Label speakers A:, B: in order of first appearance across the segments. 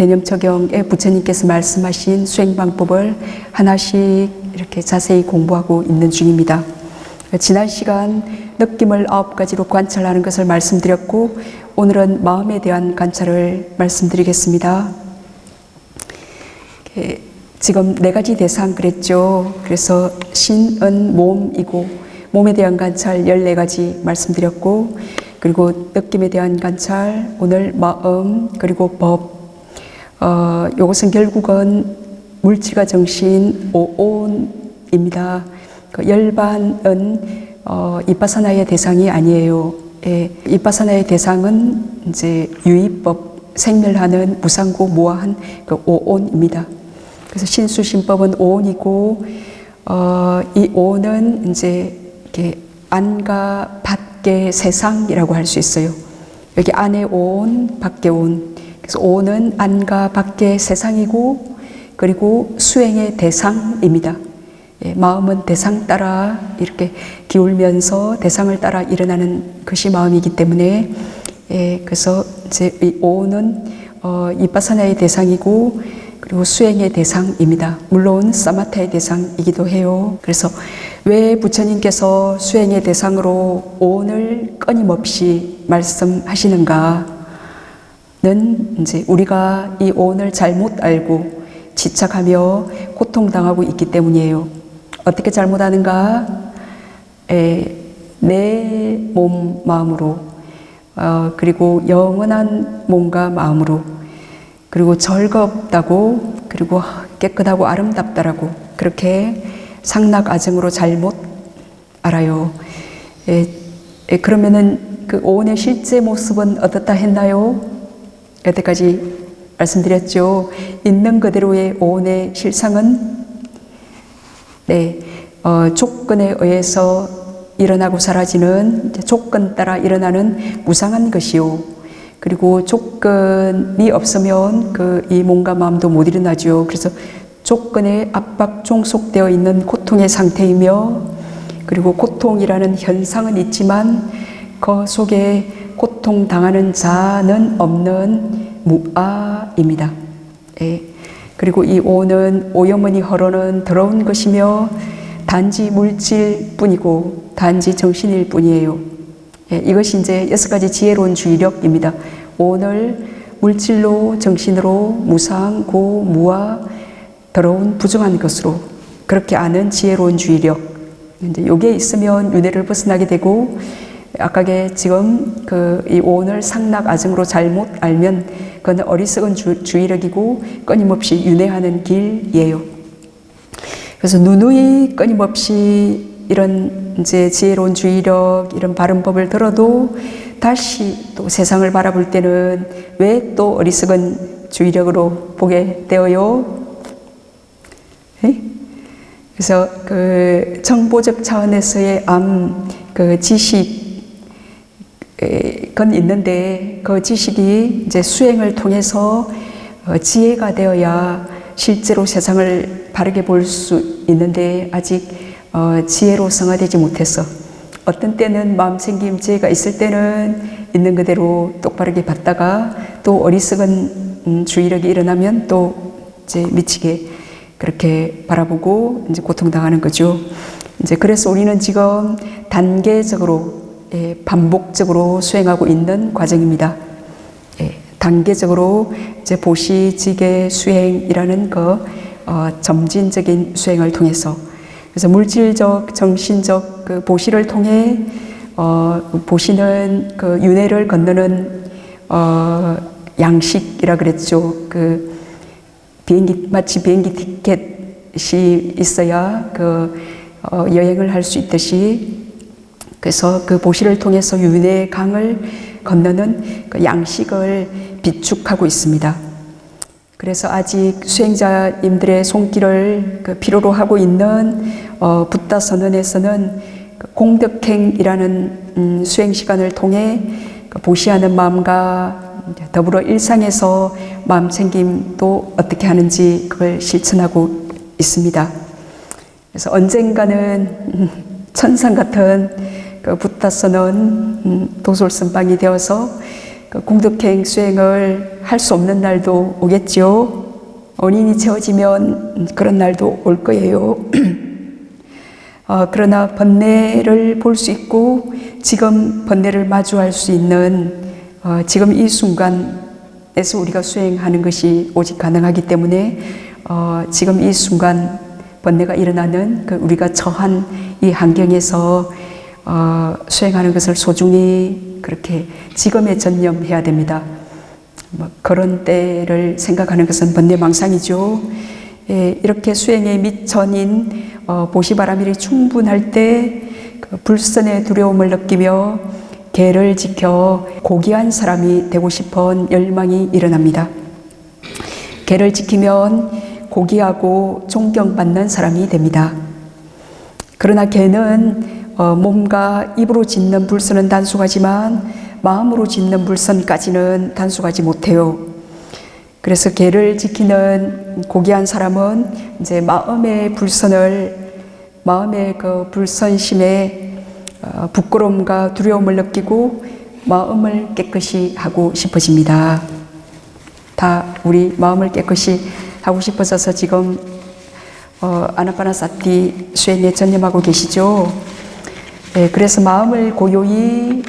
A: 대념처경에 부처님께서 말씀하신 수행 방법을 하나씩 이렇게 자세히 공부하고 있는 중입니다. 지난 시간 느낌을 9가지로 관찰하는 것을 말씀드렸고, 오늘은 마음에 대한 관찰을 말씀드리겠습니다. 지금 4가지 대상 그랬죠. 그래서 신은 몸이고, 몸에 대한 관찰 14가지 말씀드렸고, 그리고 느낌에 대한 관찰, 오늘 마음, 그리고 법. 이것은 결국은 물질과 정신 5온입니다. 그 열반은 이빠사나의 대상이 아니에요. 이빠사나의 대상은 이제 유의법, 생멸하는 무상고 무아한 그 5온입니다. 그래서 신수신법은 5온이고, 이 5온은 이제 이렇게 안과 밖의 세상이라고 할 수 있어요. 여기 안에 5온, 밖에 5온. 그래서 5온은 안과 밖의 세상이고, 그리고 수행의 대상입니다. 마음은 대상 따라 이렇게 기울면서 대상을 따라 일어나는 것이 마음이기 때문에, 그래서 이제 이 5온은 이빠사나의 대상이고, 그리고 수행의 대상입니다. 물론 사마타의 대상이기도 해요. 그래서 왜 부처님께서 수행의 대상으로 5온을 끊임없이 말씀하시는가는 이제 우리가 이 5온을 잘못 알고 집착하며 고통당하고 있기 때문이에요. 어떻게 잘못하는가? 내 몸, 마음으로, 그리고 영원한 몸과 마음으로, 그리고 절겁다고, 그리고 깨끗하고 아름답다라고 그렇게 상락아정으로 잘못 알아요. 그러면은 그 5온의 실제 모습은 어떻다 했나요? 여태까지 말씀드렸죠. 있는 그대로의 5온의 실상은 조건에 의해서 일어나고 사라지는, 조건 따라 일어나는 무상한 것이요. 그리고 조건이 없으면 이 몸과 마음도 못 일어나죠. 그래서 조건에 압박 종속되어 있는 고통의 상태이며, 그리고 고통이라는 현상은 있지만 그 속에 고통당하는 자는 없는 무아입니다. 그리고 이 오는 오염원이 허러는 더러운 것이며 단지 물질뿐이고 단지 정신일 뿐이에요. 이것이 이제 6가지 지혜로운 주의력입니다. 오늘 물질로 정신으로 무상, 고, 무아, 더러운 부정한 것으로 그렇게 아는 지혜로운 주의력. 이제 요게 있으면 윤회를 벗어나게 되고, 아까게 지금 이 오늘 상락아정으로 잘못 알면 그건 어리석은 주의력이고 끊임없이 윤회하는 길이에요. 그래서 누누이 끊임없이 이런 이제 지혜로운 주의력, 이런 바른 법을 들어도 다시 또 세상을 바라볼 때는 왜 또 어리석은 주의력으로 보게 되어요? 그래서 그 정보적 차원에서의 지식, 건 있는데 그 지식이 이제 수행을 통해서 지혜가 되어야 실제로 세상을 바르게 볼 수 있는데 아직 지혜로 성화되지 못해서 어떤 때는 마음챙김 지혜가 있을 때는 있는 그대로 똑바르게 봤다가 또 어리석은 주의력이 일어나면 또 이제 미치게 그렇게 바라보고 이제 고통당하는 거죠. 이제 그래서 우리는 지금 단계적으로 반복적으로 수행하고 있는 과정입니다. 단계적으로 이제 보시지계 수행이라는 점진적인 수행을 통해서, 그래서 물질적, 정신적 그 보시를 통해 보시는 그 윤회를 건너는 양식이라 그랬죠. 마치 비행기 티켓이 있어야 여행을 할 수 있듯이, 그래서 그 보시를 통해서 윤회의 강을 건너는 그 양식을 비축하고 있습니다. 그래서 아직 수행자님들의 손길을 필요로 하고 있는 붓다 선언에서는 공덕행이라는 수행 시간을 통해 보시하는 마음과 더불어 일상에서 마음 챙김도 어떻게 하는지 그걸 실천하고 있습니다. 그래서 언젠가는 천상 같은 붓다 선언 도솔선방이 되어서 그 공덕행 수행을 할 수 없는 날도 오겠죠. 원인이 채워지면 그런 날도 올 거예요. 그러나 번뇌를 볼 수 있고 지금 번뇌를 마주할 수 있는 지금 이 순간에서 우리가 수행하는 것이 오직 가능하기 때문에 지금 이 순간 번뇌가 일어나는 그 우리가 처한 이 환경에서 수행하는 것을 소중히 그렇게 지금에 전념해야 됩니다. 그런 때를 생각하는 것은 번뇌망상이죠. 이렇게 수행의 밑전인 보시바라밀이 충분할 때 그 불선의 두려움을 느끼며 계를 지켜 고귀한 사람이 되고 싶은 열망이 일어납니다. 계를 지키면 고귀하고 존경받는 사람이 됩니다. 그러나 계는 몸과 입으로 짓는 불선은 단속하지만 마음으로 짓는 불선까지는 단속하지 못해요. 그래서 계를 지키는 고귀한 사람은 이제 마음의 그 불선심에 부끄러움과 두려움을 느끼고 마음을 깨끗이 하고 싶어집니다. 다 우리 마음을 깨끗이 하고 싶어져서 지금 아나파나사티 수행에 전념하고 계시죠. 그래서 마음을 고요히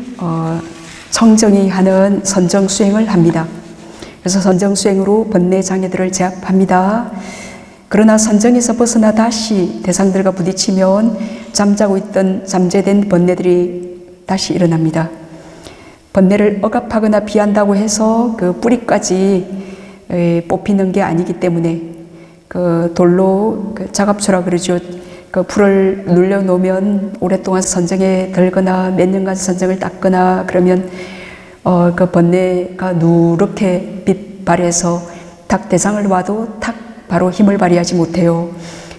A: 청정히 하는 선정 수행을 합니다. 그래서 선정 수행으로 번뇌 장애들을 제압합니다. 그러나 선정에서 벗어나 다시 대상들과 부딪히면 잠자고 있던 잠재된 번뇌들이 다시 일어납니다. 번뇌를 억압하거나 피한다고 해서 그 뿌리까지 뽑히는 게 아니기 때문에 그 돌로 그 자갑초라 그러죠. 그 불을 눌려놓으면 오랫동안 선정에 들거나 몇 년간 선정을 닦거나 그러면 그 번뇌가 누렇게 빛발해서 탁 대상을 와도 탁 바로 힘을 발휘하지 못해요.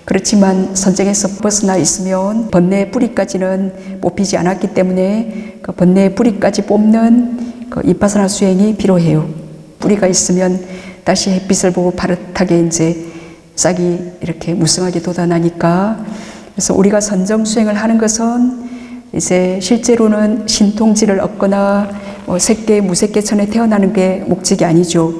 A: 그렇지만 선정에서 벗어나 있으면 번뇌의 뿌리까지는 뽑히지 않았기 때문에 그 번뇌의 뿌리까지 뽑는 그 이파사나 수행이 필요해요. 뿌리가 있으면 다시 햇빛을 보고 파릇하게 이제 싹이 이렇게 무성하게 돋아나니까. 그래서 우리가 선정 수행을 하는 것은 이제 실제로는 신통지를 얻거나 색계 무색계천에 태어나는 게 목적이 아니죠.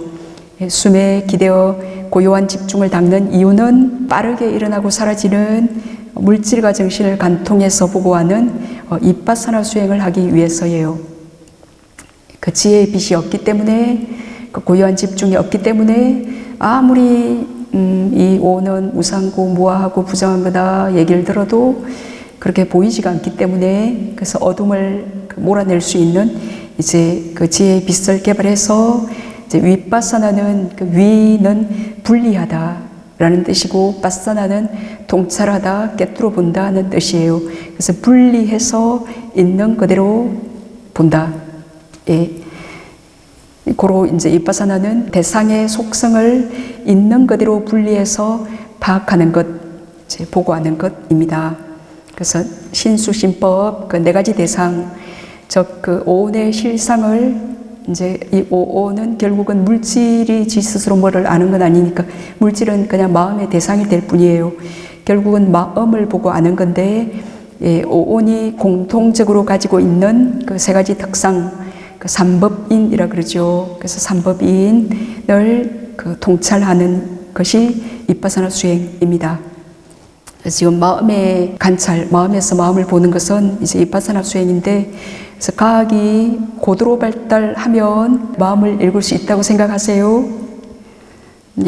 A: 숨에 기대어 고요한 집중을 닦는 이유는 빠르게 일어나고 사라지는 물질과 정신을 관통해서 보고하는 이빠사나 수행을 하기 위해서예요. 그 지혜의 빛이 없기 때문에, 그 고요한 집중이 없기 때문에 아무리 이 오는 우상고 무아하고 부정한 거다 얘기를 들어도 그렇게 보이지가 않기 때문에, 그래서 어둠을 몰아낼 수 있는 이제 그 지혜의 빛을 개발해서 이제 위빠사나는 그 위는 분리하다라는 뜻이고 빠사나는 통찰하다, 깨뚫어 본다는 뜻이에요. 그래서 분리해서 있는 그대로 본다. 예. 고로 이제 이빠사나는 대상의 속성을 있는 그대로 분리해서 파악하는 것, 이제 보고하는 것입니다. 그래서 신수신법 그 네 가지 대상, 즉 그 오온의 실상을 이제 이 오온은 결국은 물질이 지 스스로 뭐를 아는 건 아니니까 물질은 그냥 마음의 대상이 될 뿐이에요. 결국은 마음을 보고 아는 건데, 예, 오온이 공통적으로 가지고 있는 그 세 가지 특성, 그 삼법인이라 그러죠. 그래서 삼법인을 그 통찰하는 것이 이빠사나 수행입니다. 지금 마음의 관찰, 마음에서 마음을 보는 것은 이제 이빠사나 수행인데, 그래서 과학이 고도로 발달하면 마음을 읽을 수 있다고 생각하세요?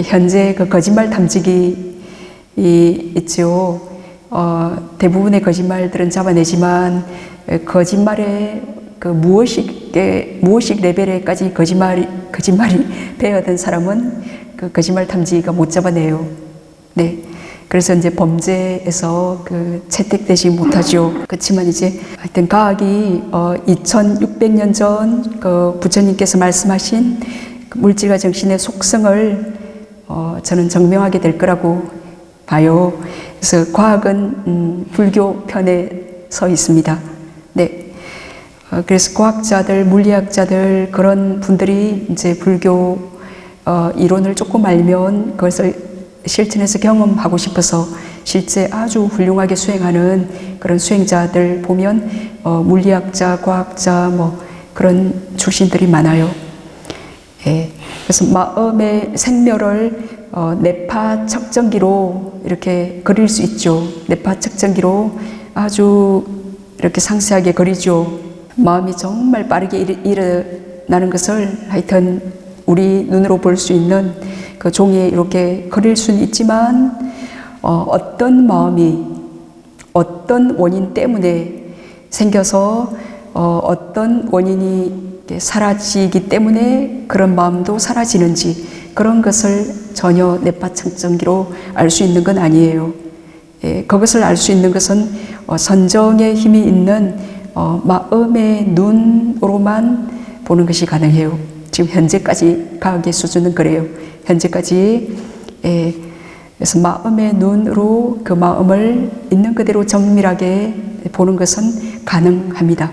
A: 현재 그 거짓말 탐지기 있죠. 대부분의 거짓말들은 잡아내지만 거짓말의 그 무의식 레벨에까지 거짓말이 배어든 사람은 그 거짓말 탐지기가 못 잡아내요. 네. 그래서 이제 범죄에서 그 채택되지 못하죠. 그렇지만 이제 하여튼 과학이 2600년 전 그 부처님께서 말씀하신 그 물질과 정신의 속성을 저는 증명하게 될 거라고 봐요. 그래서 과학은 불교 편에 서 있습니다. 네. 그래서 과학자들, 물리학자들 그런 분들이 이제 불교 이론을 조금 알면 그것을 실천해서 경험하고 싶어서 실제 아주 훌륭하게 수행하는 그런 수행자들 보면 물리학자, 과학자 뭐 그런 출신들이 많아요. 예, 그래서 마음의 생멸을 뇌파 측정기로 이렇게 그릴 수 있죠. 뇌파 측정기로 아주 이렇게 상세하게 그리죠. 마음이 정말 빠르게 일어나는 것을 하여튼 우리 눈으로 볼 수 있는 그 종이에 이렇게 그릴 수는 있지만 어떤 마음이 어떤 원인 때문에 생겨서 어떤 원인이 사라지기 때문에 그런 마음도 사라지는지 그런 것을 전혀 뇌파 측정기로 알 수 있는 건 아니에요. 예, 그것을 알 수 있는 것은 선정의 힘이 있는 마음의 눈으로만 보는 것이 가능해요. 지금 현재까지 과학의 수준은 그래요. 현재까지. 예, 그래서 마음의 눈으로 그 마음을 있는 그대로 정밀하게 보는 것은 가능합니다.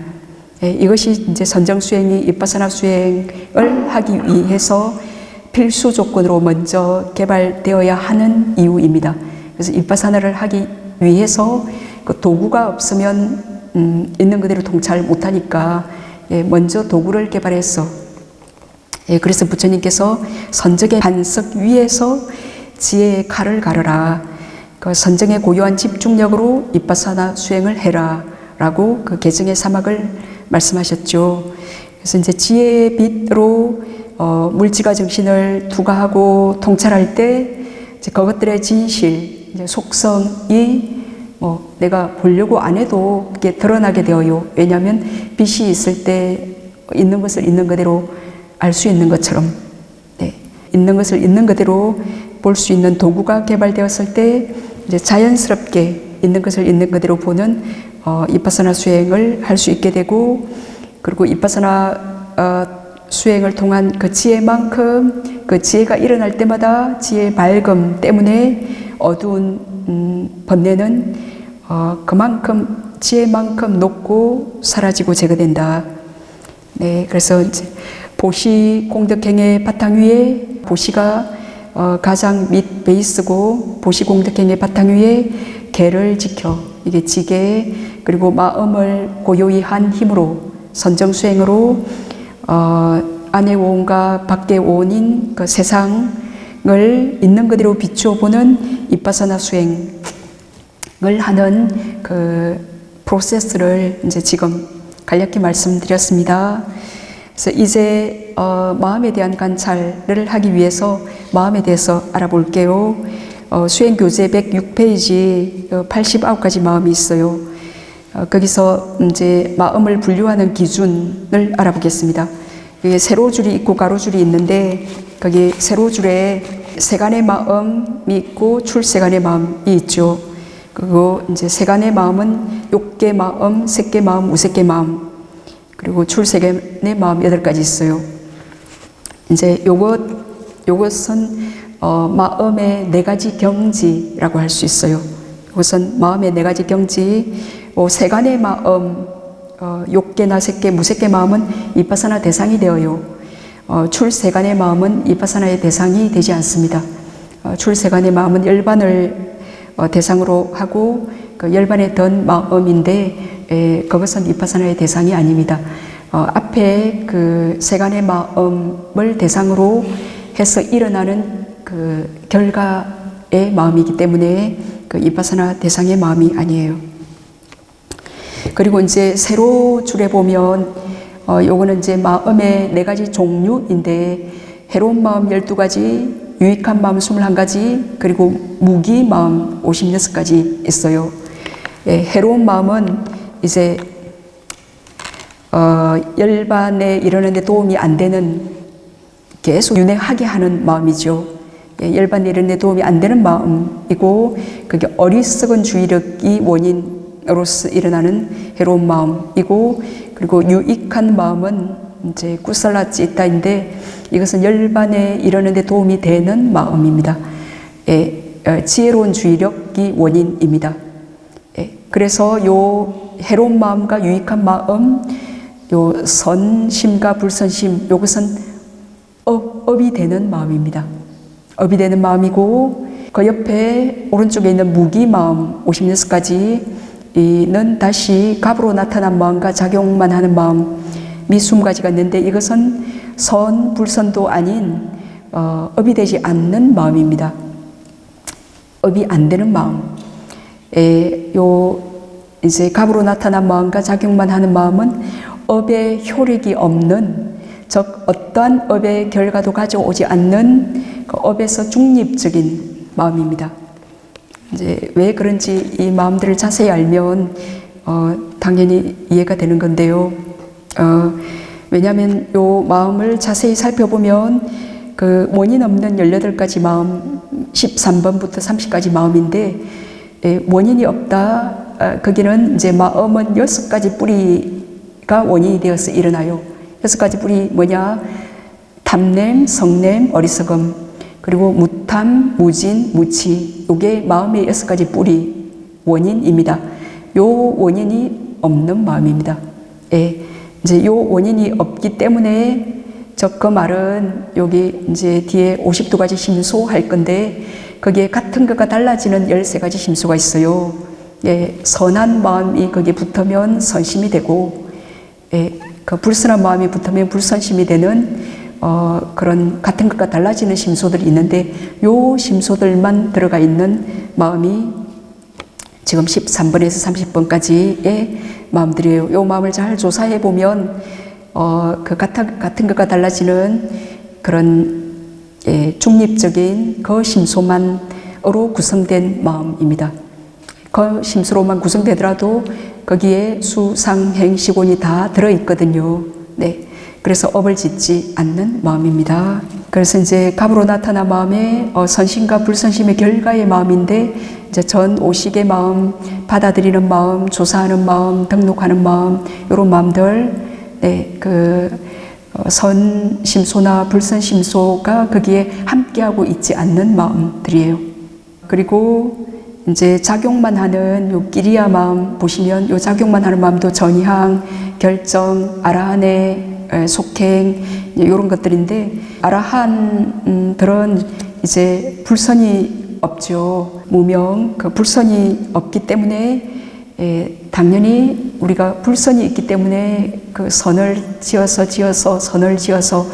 A: 예, 이것이 이제 선정 수행이 윗바사나 수행을 하기 위해서 필수 조건으로 먼저 개발되어야 하는 이유입니다. 그래서 윗바사나를 하기 위해서 그 도구가 없으면 있는 그대로 통찰 못하니까 먼저 도구를 개발했어. 그래서 부처님께서 선정의 반석 위에서 지혜의 칼을 가르라. 그 선정의 고요한 집중력으로 윗바사나 수행을 해라. 라고 그 개정의 사막을 말씀하셨죠. 그래서 이제 지혜의 빛으로 물질과 정신을 투과하고 통찰할 때 이제 그것들의 진실, 이제 속성이 내가 보려고 안 해도 그게 드러나게 되어요. 왜냐하면 빛이 있을 때 있는 것을 있는 그대로 알 수 있는 것처럼, 네, 있는 것을 있는 그대로 볼 수 있는 도구가 개발되었을 때 이제 자연스럽게 있는 것을 있는 그대로 보는 윗바사나 수행을 할 수 있게 되고, 그리고 윗바사나 수행을 통한 그 지혜만큼 그 지혜가 일어날 때마다 지혜의 밝음 때문에 어두운 번뇌는 그만큼 지혜만큼 높고 사라지고 제거된다. 네, 그래서 이제 보시 공덕행의 바탕 위에 보시가 가장 밑 베이스고 보시 공덕행의 바탕 위에 계를 지켜 이게 지계 그리고 마음을 고요히 한 힘으로 선정 수행으로 안의 오온과 밖의 오온인 그 세상을 있는 그대로 비추어 보는 윗바사나 수행을 하는 그 프로세스를 이제 지금 간략히 말씀드렸습니다. 그래서 이제 마음에 대한 관찰을 하기 위해서 마음에 대해서 알아볼게요. 수행교재 106페이지 89가지 마음이 있어요. 거기서 이제 마음을 분류하는 기준을 알아보겠습니다. 여기 세로줄이 있고 가로줄이 있는데 거기 세로줄에 세간의 마음이 있고 출세간의 마음이 있죠. 그리고 이제 세간의 마음은 욕계 마음, 색계 마음, 우색계 마음, 그리고 출세간의 마음 8가지 있어요. 이제 요것은 마음의 4가지 경지라고 할 수 있어요. 이것은 마음의 4가지 경지, 세간의 마음, 욕계나 색계, 무색계 마음은 윗바사나 대상이 되어요. 출세간의 마음은 윗바사나의 대상이 되지 않습니다. 출세간의 마음은 열반을 대상으로 하고 그 열반에 든 마음인데 그것은 윗바사나의 대상이 아닙니다. 앞에 그 세간의 마음을 대상으로 해서 일어나는 그 결과의 마음이기 때문에 그 윗바사나 대상의 마음이 아니에요. 그리고 이제 세로줄에 보면 요거는 이제 마음의 4가지 종류인데 해로운 마음 12가지, 유익한 마음 21가지, 그리고 무기 마음 56가지 있어요. 해로운 마음은 이제 열반에 이르는 데 도움이 안 되는 계속 윤회하게 하는 마음이죠. 열반에 이르는 데 도움이 안 되는 마음이고 그게 어리석은 주의력이 원인으로서 일어나는 해로운 마음이고, 그리고 유익한 마음은 이제 구살라 찌따인데 이것은 열반에 이르는 데 도움이 되는 마음입니다. 지혜로운 주의력이 원인입니다. 그래서 요 해로운 마음과 유익한 마음, 요 선심과 불선심, 요것은 업이 되는 마음입니다. 업이 되는 마음이고, 그 옆에 오른쪽에 있는 무기 마음 56가지는 다시 갑으로 나타난 마음과 작용만 하는 마음, 미숨가지가 있는데 이것은 선, 불선도 아닌 업이 되지 않는 마음입니다. 업이 안 되는 마음. 이제 갑으로 나타난 마음과 작용만 하는 마음은 업의 효력이 없는, 즉 어떠한 업의 결과도 가져오지 않는 그 업에서 중립적인 마음입니다. 이제 왜 그런지 이 마음들을 자세히 알면 당연히 이해가 되는 건데요. 왜냐하면 이 마음을 자세히 살펴보면 그 원인 없는 18가지 마음, 13번부터 30가지 마음인데, 원인이 없다. 거기는 이제 마음은 6가지 뿌리가 원인이 되어서 일어나요. 6가지 뿌리 뭐냐? 탐냄, 성냄, 어리석음, 그리고 무탐, 무진, 무치. 이게 마음의 6가지 뿌리 원인입니다. 요 원인이 없는 마음입니다. 이제 요 원인이 없기 때문에 그 말은 여기 이제 뒤에 52가지 심소 할 건데 거기에 같은 것과 달라지는 13가지 심소가 있어요. 선한 마음이 거기에 붙으면 선심이 되고, 그 불선한 마음이 붙으면 불선심이 되는 그런 같은 것과 달라지는 심소들이 있는데 요 심소들만 들어가 있는 마음이 지금 13번에서 30번까지의 마음들이에요. 요 마음을 잘 조사해 보면 그 같은 것과 달라지는 그런 중립적인 그 심소만으로 구성된 마음입니다. 그 심소로만 구성되더라도 거기에 수, 상, 행, 시곤이 다 들어있거든요. 그래서 업을 짓지 않는 마음입니다. 그래서 이제 갑으로 나타난 마음의 선심과 불선심의 결과의 마음인데, 이제 전 오식의 마음, 받아들이는 마음, 조사하는 마음, 등록하는 마음, 이런 마음들, 선심소나 불선심소가 거기에 함께하고 있지 않는 마음들이에요. 그리고 이제 작용만 하는 요 끼리야 마음 보시면 요 작용만 하는 마음도 전향, 결정, 아라한의 속행, 이런 것들인데, 아라한들은 이제 불선이 없죠. 무명, 그 불선이 없기 때문에 당연히 우리가 불선이 있기 때문에 그 선을 지어서 선을 지어서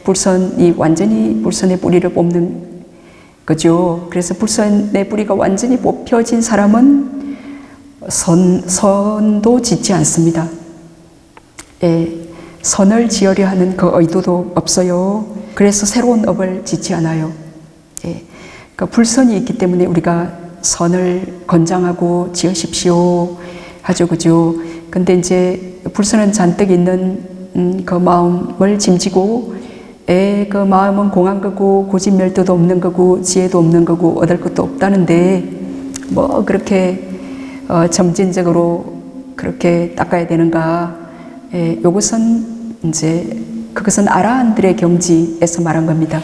A: 불선이 완전히 불선의 뿌리를 뽑는 거죠. 그래서 불선의 뿌리가 완전히 뽑혀진 사람은 선도 짓지 않습니다. 선을 지으려 하는 그 의도도 없어요. 그래서 새로운 업을 짓지 않아요. 그 불선이 있기 때문에 우리가 선을 권장하고 지으십시오 하죠, 그죠? 근데 이제 불선은 잔뜩 있는 그 마음을 짐지고, 그 마음은 공한 거고 고집멸도도 없는 거고 지혜도 없는 거고 얻을 것도 없다는데 뭐 그렇게 점진적으로 그렇게 닦아야 되는가? 요것은 이제 그것은 아라한들의 경지에서 말한 겁니다.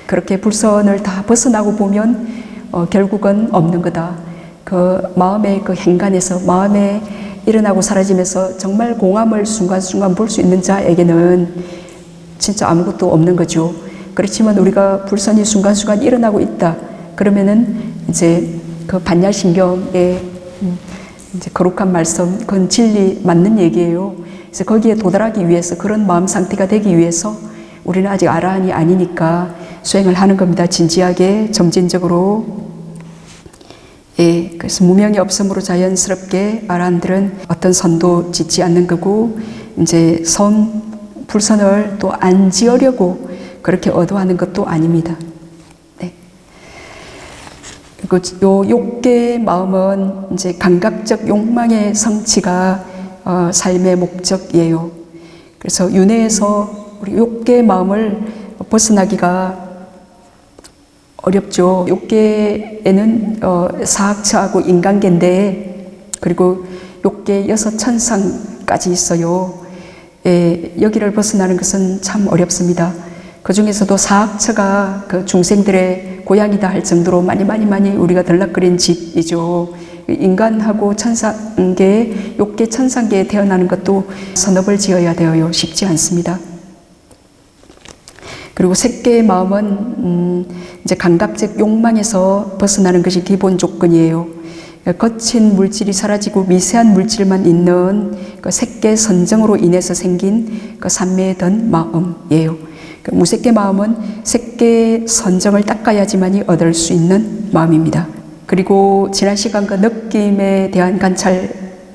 A: 그렇게 불선을 다 벗어나고 보면 결국은 없는 거다. 그 마음의 그 행간에서, 마음에 일어나고 사라지면서 정말 공함을 순간순간 볼 수 있는 자에게는 진짜 아무것도 없는 거죠. 그렇지만 우리가 불선이 순간순간 일어나고 있다. 그러면은 이제 그 반야신경의 이제 거룩한 말씀, 그건 진리 맞는 얘기예요. 그래서 거기에 도달하기 위해서, 그런 마음 상태가 되기 위해서 우리는 아직 아라한이 아니니까 수행을 하는 겁니다. 진지하게, 점진적으로. 그래서 무명이 없음으로 자연스럽게 아라한들은 어떤 선도 짓지 않는 거고, 이제 불선을 또 안 지으려고 그렇게 얻어하는 것도 아닙니다. 그리고 요 욕계의 마음은 이제 감각적 욕망의 성취가 삶의 목적이에요. 그래서 윤회에서 우리 욕계의 마음을 벗어나기가 어렵죠. 욕계에는 사학처하고 인간계인데, 그리고 욕계 6천상까지 있어요. 여기를 벗어나는 것은 참 어렵습니다. 그 중에서도 사학처가 그 중생들의 고향이다 할 정도로 많이 우리가 들락거린 집이죠. 인간하고 천상계, 욕계 천상계에 태어나는 것도 선업을 지어야 되어요. 쉽지 않습니다. 그리고 색계의 마음은 이제 감각적 욕망에서 벗어나는 것이 기본 조건이에요. 거친 물질이 사라지고 미세한 물질만 있는 그 색계 선정으로 인해서 생긴 그 삼매던 마음이에요. 그 무색계 마음은 색계 선정을 닦아야지만이 얻을 수 있는 마음입니다. 그리고 지난 시간 그 느낌에 대한 관찰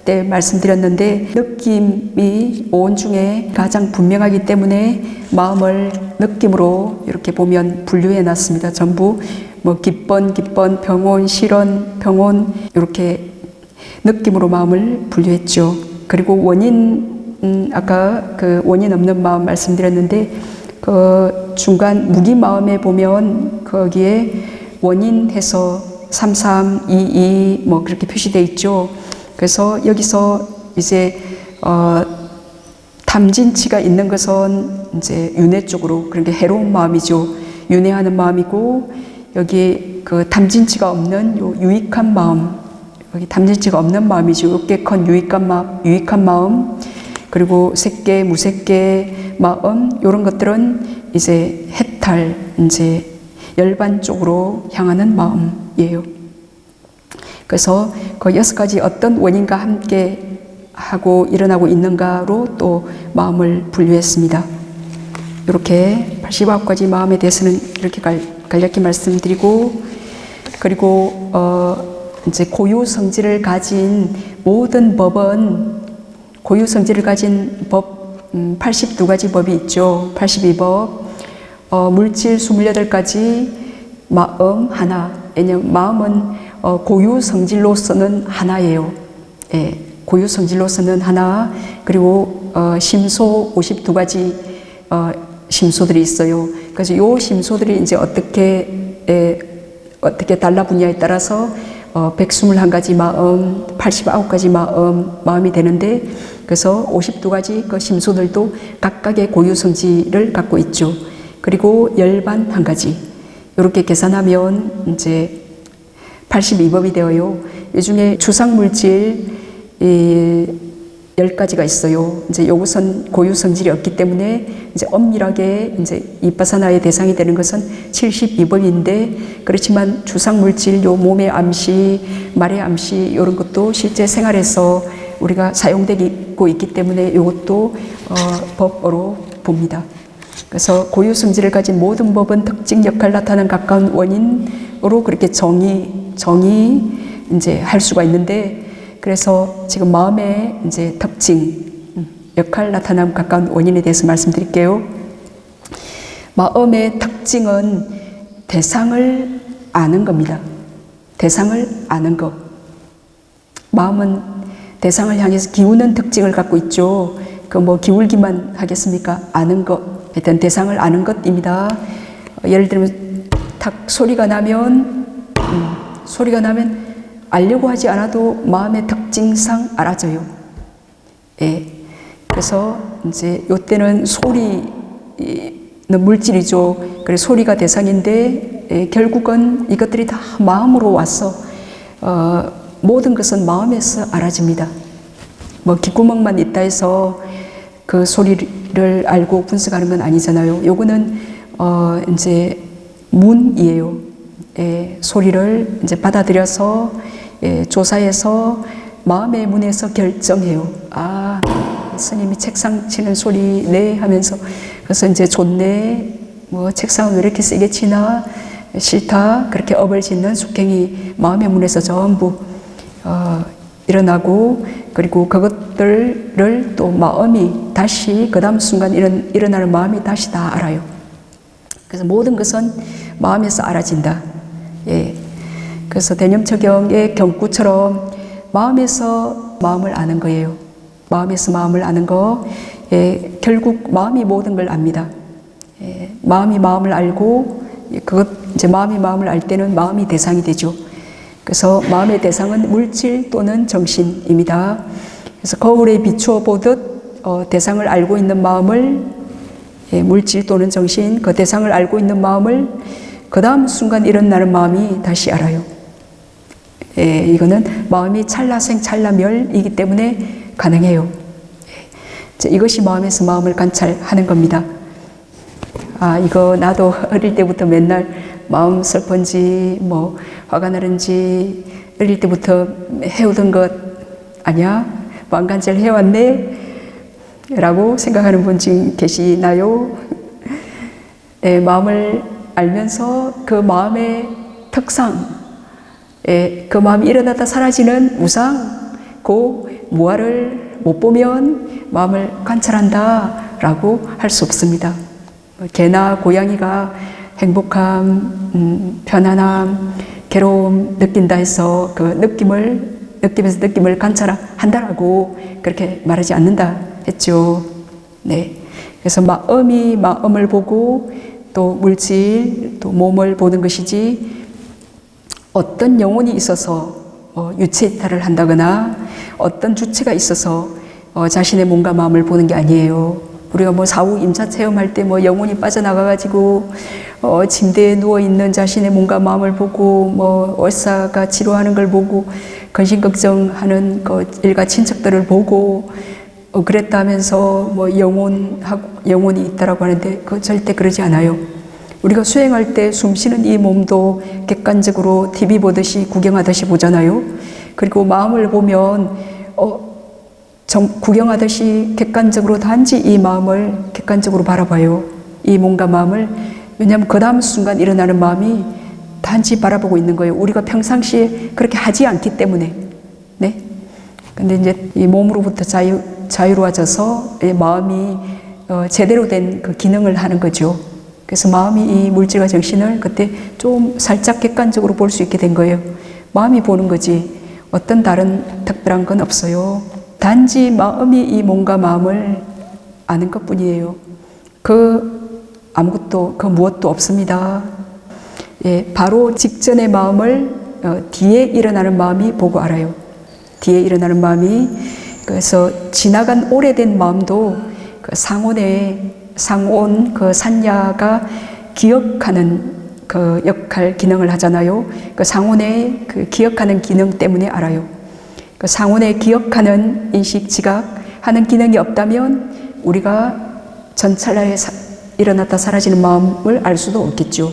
A: 때 말씀드렸는데, 느낌이 오온 중에 가장 분명하기 때문에 마음을 느낌으로 이렇게 보면 분류해 놨습니다. 전부 뭐 기번, 병온, 실언, 병온, 이렇게 느낌으로 마음을 분류했죠. 그리고 원인, 아까 그 원인 없는 마음 말씀드렸는데, 그 중간 무기 마음에 보면 거기에 원인해서 3322 뭐 그렇게 표시되어 있죠. 그래서 여기서 이제 탐진치가 있는 것은 이제 윤회 쪽으로, 그러니까 해로운 마음이죠. 윤회하는 마음이고, 여기 그 탐진치가 없는 요 유익한 마음, 여기 탐진치가 없는 마음이죠. 욕객헌 유익한 마음, 그리고 색계, 무색계 마음, 이런 것들은 이제 해탈, 이제 열반 쪽으로 향하는 마음이에요. 그래서 그 6가지 어떤 원인과 함께 하고 일어나고 있는가로 또 마음을 분류했습니다. 이렇게 89가지 마음에 대해서는 이렇게 간략히 말씀드리고, 그리고 이제 고유 성질을 가진 모든 법은, 고유 성질을 가진 법 82가지 법이 있죠. 82법, 물질 28가지, 마음 하나. 왜냐면 마음은 고유 성질로서는 하나예요. 예, 고유 성질로서는 하나. 그리고 심소 52가지 심소들이 있어요. 그래서 요 심소들이 이제 어떻게 달라 분야에 따라서 121가지 마음, 89가지 마음이 되는데, 그래서 52가지 그 심소들도 각각의 고유 성질을 갖고 있죠. 그리고 열반 한 가지. 이렇게 계산하면 이제 82법이 되어요. 이 중에 주상물질 10가지가 있어요. 이제 요것은 고유 성질이 없기 때문에 이제 엄밀하게 이제 이빠사나의 대상이 되는 것은 72법인데, 그렇지만 주상물질, 요 몸의 암시, 말의 암시, 이런 것도 실제 생활에서 우리가 사용되고 있기 때문에 이것도 법으로 봅니다. 그래서 고유 성질을 가진 모든 법은 특징 역할 나타나는 가까운 원인으로 그렇게 정의 이제 할 수가 있는데, 그래서 지금 마음의 이제 특징, 역할 나타남 가까운 원인에 대해서 말씀드릴게요. 마음의 특징은 대상을 아는 겁니다. 대상을 아는 것. 마음은 대상을 향해서 기우는 특징을 갖고 있죠. 그 뭐 기울기만 하겠습니까? 아는 것. 하여튼 대상을 아는 것입니다. 예를 들면 탁 소리가 나면 알려고 하지 않아도 마음의 특징상 알아져요. 예. 그래서 이제 요때는 소리는 물질이죠. 그래서 소리가 대상인데, 결국은 이것들이 다 마음으로 와서 모든 것은 마음에서 알아집니다. 뭐 귓구멍만 있다 해서 그 소리를 알고 분석하는 건 아니잖아요. 요거는 이제 문이에요. 소리를 이제 받아들여서 조사해서 마음의 문에서 결정해요. 아, 스님이 책상 치는 소리 네 하면서, 그래서 이제 좋네, 뭐 책상을 왜 이렇게 세게 치나, 싫다, 그렇게 업을 짓는 숙행이 마음의 문에서 전부 일어나고, 그리고 그것들을 또 마음이 다시 그 다음 순간 일어나는 마음이 다시 다 알아요. 그래서 모든 것은 마음에서 알아진다. 예. 그래서 대념처경의 경구처럼 마음에서 마음을 아는 거예요. 마음에서 마음을 아는 거. 예. 결국 마음이 모든 걸 압니다. 예. 마음이 마음을 알고, 이제 마음이 마음을 알 때는 마음이 대상이 되죠. 그래서 마음의 대상은 물질 또는 정신입니다. 그래서 거울에 비추어 보듯 대상을 알고 있는 마음을, 물질 또는 정신, 그 대상을 알고 있는 마음을 그 다음 순간 일어나는 마음이 다시 알아요. 이거는 마음이 찰나생 찰나멸이기 때문에 가능해요. 이것이 마음에서 마음을 관찰하는 겁니다. 아, 이거 나도 어릴 때부터 맨날 마음 슬픈지 뭐 화가 나는지 어릴 때부터 해오던 것 아니야? 왕간제를 해왔네? 라고 생각하는 분 지금 계시나요? 내 마음을 알면서 그 마음의 특상, 그 마음이 일어나다 사라지는 우상, 그 무아를 못 보면 마음을 관찰한다 라고 할 수 없습니다. 개나 고양이가 행복함, 편안함, 괴로움 느낀다 해서 그 느낌에서 느낌을 관찰한다라고 그렇게 말하지 않는다 했죠. 네. 그래서 마음이 마음을 보고 또 물질, 또 몸을 보는 것이지 어떤 영혼이 있어서 유체이탈을 한다거나 어떤 주체가 있어서 자신의 몸과 마음을 보는 게 아니에요. 우리가 뭐 사후 임차 체험할 때 뭐 영혼이 빠져나가가지고 침대에 누워 있는 자신의 몸과 마음을 보고 뭐 의사가 치료하는 걸 보고 근심 걱정하는 그 일가 친척들을 보고 그랬다면서 뭐 영혼이 있다라고 하는데 그 절대 그러지 않아요. 우리가 수행할 때 숨 쉬는 이 몸도 객관적으로 TV 보듯이 구경하듯이 보잖아요. 그리고 마음을 보면 구경하듯이 객관적으로 단지 이 마음을 객관적으로 바라봐요. 이 몸과 마음을. 왜냐하면 그 다음 순간 일어나는 마음이 단지 바라보고 있는 거예요. 우리가 평상시에 그렇게 하지 않기 때문에. 네. 근데 이제 이 몸으로부터 자유로워져서 이 마음이 제대로 된 그 기능을 하는 거죠. 그래서 마음이 이 물질과 정신을 그때 좀 살짝 객관적으로 볼 수 있게 된 거예요. 마음이 보는 거지 어떤 다른 특별한 건 없어요. 단지 마음이 이 몸과 마음을 아는 것뿐이에요. 아무것도 무엇도 없습니다. 예, 바로 직전의 마음을 뒤에 일어나는 마음이 보고 알아요. 뒤에 일어나는 마음이. 그래서 지나간 오래된 마음도 그 상온 그 산야가 기억하는 그 역할 기능을 하잖아요. 그 상온의 그 기억하는 기능 때문에 알아요. 그 상온의 기억하는 인식 지각 하는 기능이 없다면 우리가 전찰나에 일어났다 사라지는 마음을 알 수도 없겠죠.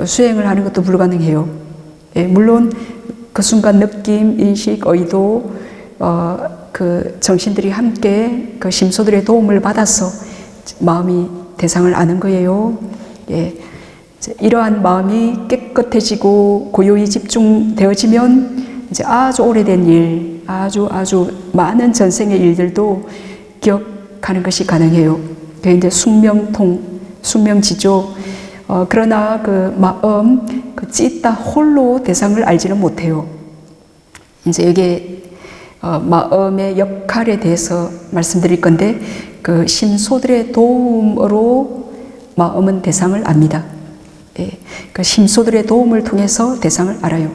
A: 수행을 하는 것도 불가능해요. 예, 물론 그 순간 느낌, 인식, 의도, 그 정신들이 함께 그 심소들의 도움을 받아서 마음이 대상을 아는 거예요. 예, 이러한 마음이 깨끗해지고 고요히 집중되어지면 이제 아주 오래된 일, 아주 많은 전생의 일들도 기억하는 것이 가능해요. 그게 이제 숙명지죠. 그러나 그 마음, 그 찌따 홀로 대상을 알지는 못해요. 이제 여기 마음의 역할에 대해서 말씀드릴 건데, 그 심소들의 도움으로 마음은 대상을 압니다. 예, 그 심소들의 도움을 통해서 대상을 알아요.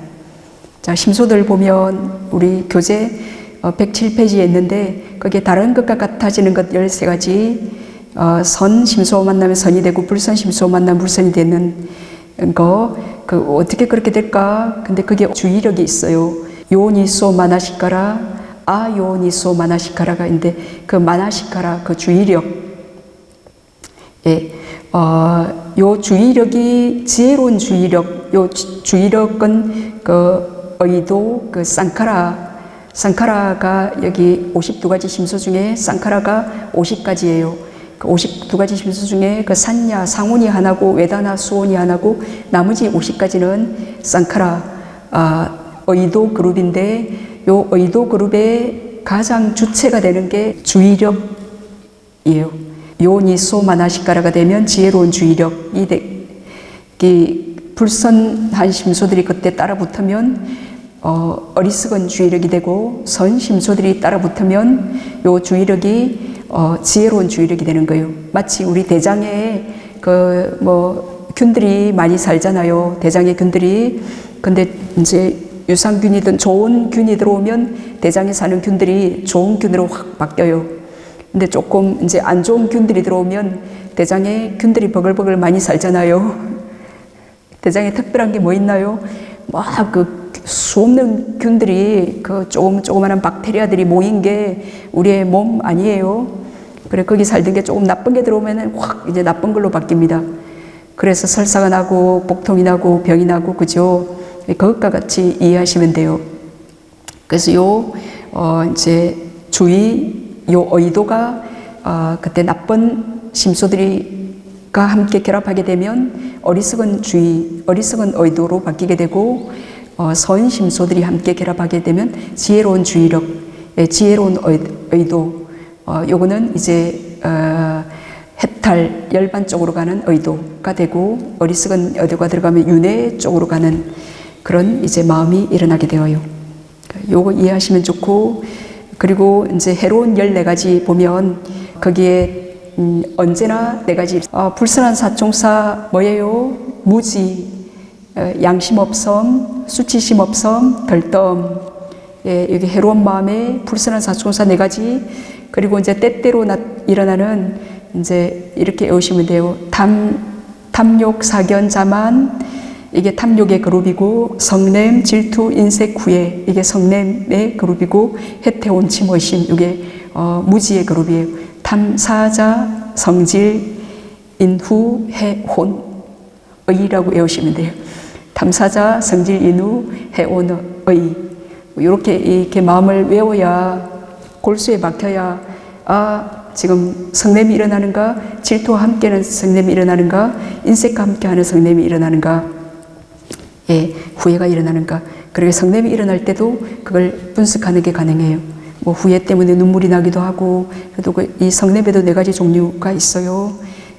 A: 자, 심소들 보면 우리 교재 107페이지에 있는데, 거기에 다른 것과 같아지는 것 13가지, 선 심소 만나면 선이 되고 불선 심소 만나면 불선이 되는 거, 그 어떻게 그렇게 될까? 근데 그게 주의력이 있어요. 요니소 마나시카라, 아요니소 마나시카라가 있는데, 그 마나시카라, 그 주의력, 예, 요 주의력이 지혜로운 주의력, 요 주의력은 그 의도, 그 쌍카라가 여기 52가지 심소 중에 쌍카라가 50가지예요. 그 52가지 심소 중에 그 산야, 상온이 하나고 외다나, 수온이 하나고 나머지 50가지는 쌍카라 의도 그룹인데, 요 의도 그룹의 가장 주체가 되는 게 주의력이에요. 요니소 마나시카라가 되면 지혜로운 주의력이 불선한 심소들이 그때 따라 붙으면 어리석은 주의력이 되고, 선 심소들이 따라 붙으면 요 주의력이 지혜로운 주의력이 되는 거예요. 마치 우리 대장에 균들이 많이 살잖아요. 대장의 균들이. 근데 이제 유산균이든 좋은 균이 들어오면 대장에 사는 균들이 좋은 균으로 확 바뀌어요. 근데 조금 이제 안 좋은 균들이 들어오면 대장에 균들이 버글버글 많이 살잖아요. 대장에 특별한 게 뭐 있나요? 막 그 수없는 균들이 그 조그마한 박테리아들이 모인 게 우리의 몸 아니에요. 그래, 거기 살던 게 조금 나쁜 게 들어오면은 확 이제 나쁜 걸로 바뀝니다. 그래서 설사가 나고 복통이 나고 병이 나고, 그죠? 그것과 같이 이해하시면 돼요. 그래서 이제 요 의도가 그때 나쁜 심소들이가 함께 결합하게 되면 어리석은 의도로 바뀌게 되고, 선인 심소들이 함께 결합하게 되면 지혜로운 주의력, 지혜로운 의도, 요거는 이제 해탈, 열반 쪽으로 가는 의도가 되고, 어리석은 의도가 들어가면 윤회 쪽으로 가는 그런 이제 마음이 일어나게 되어요. 요거 이해하시면 좋고, 그리고 이제 해로운 14가지 보면 거기에 언제나 4가지 불선한 사총사 뭐예요? 무지, 양심 없음, 수치심 없음, 덜덤. 여기 해로운 마음에 불선한 사총사 4가지. 그리고 이제 때때로 일어나는 이제 이렇게 외우시면 돼요. 탐욕, 사견, 자만. 이게 탐욕의 그룹이고, 성냄, 질투, 인색, 후회. 이게 성냄의 그룹이고, 해태온, 침의심. 이게 무지의 그룹이에요. 탐사자, 성질, 인후, 해혼, 의라고 외우시면 돼요. 탐사자, 성질, 인후, 해혼, 의. 이렇게 마음을 외워야, 골수에 박혀야, 지금 성냄이 일어나는가, 질투와 함께하는 성냄이 일어나는가, 인색과 함께하는 성냄이 일어나는가, 후회가 일어나는가. 그리고 성냄이 일어날 때도 그걸 분석하는 게 가능해요. 뭐 후회 때문에 눈물이 나기도 하고, 그래도 이 성냄에도 4가지 종류가 있어요.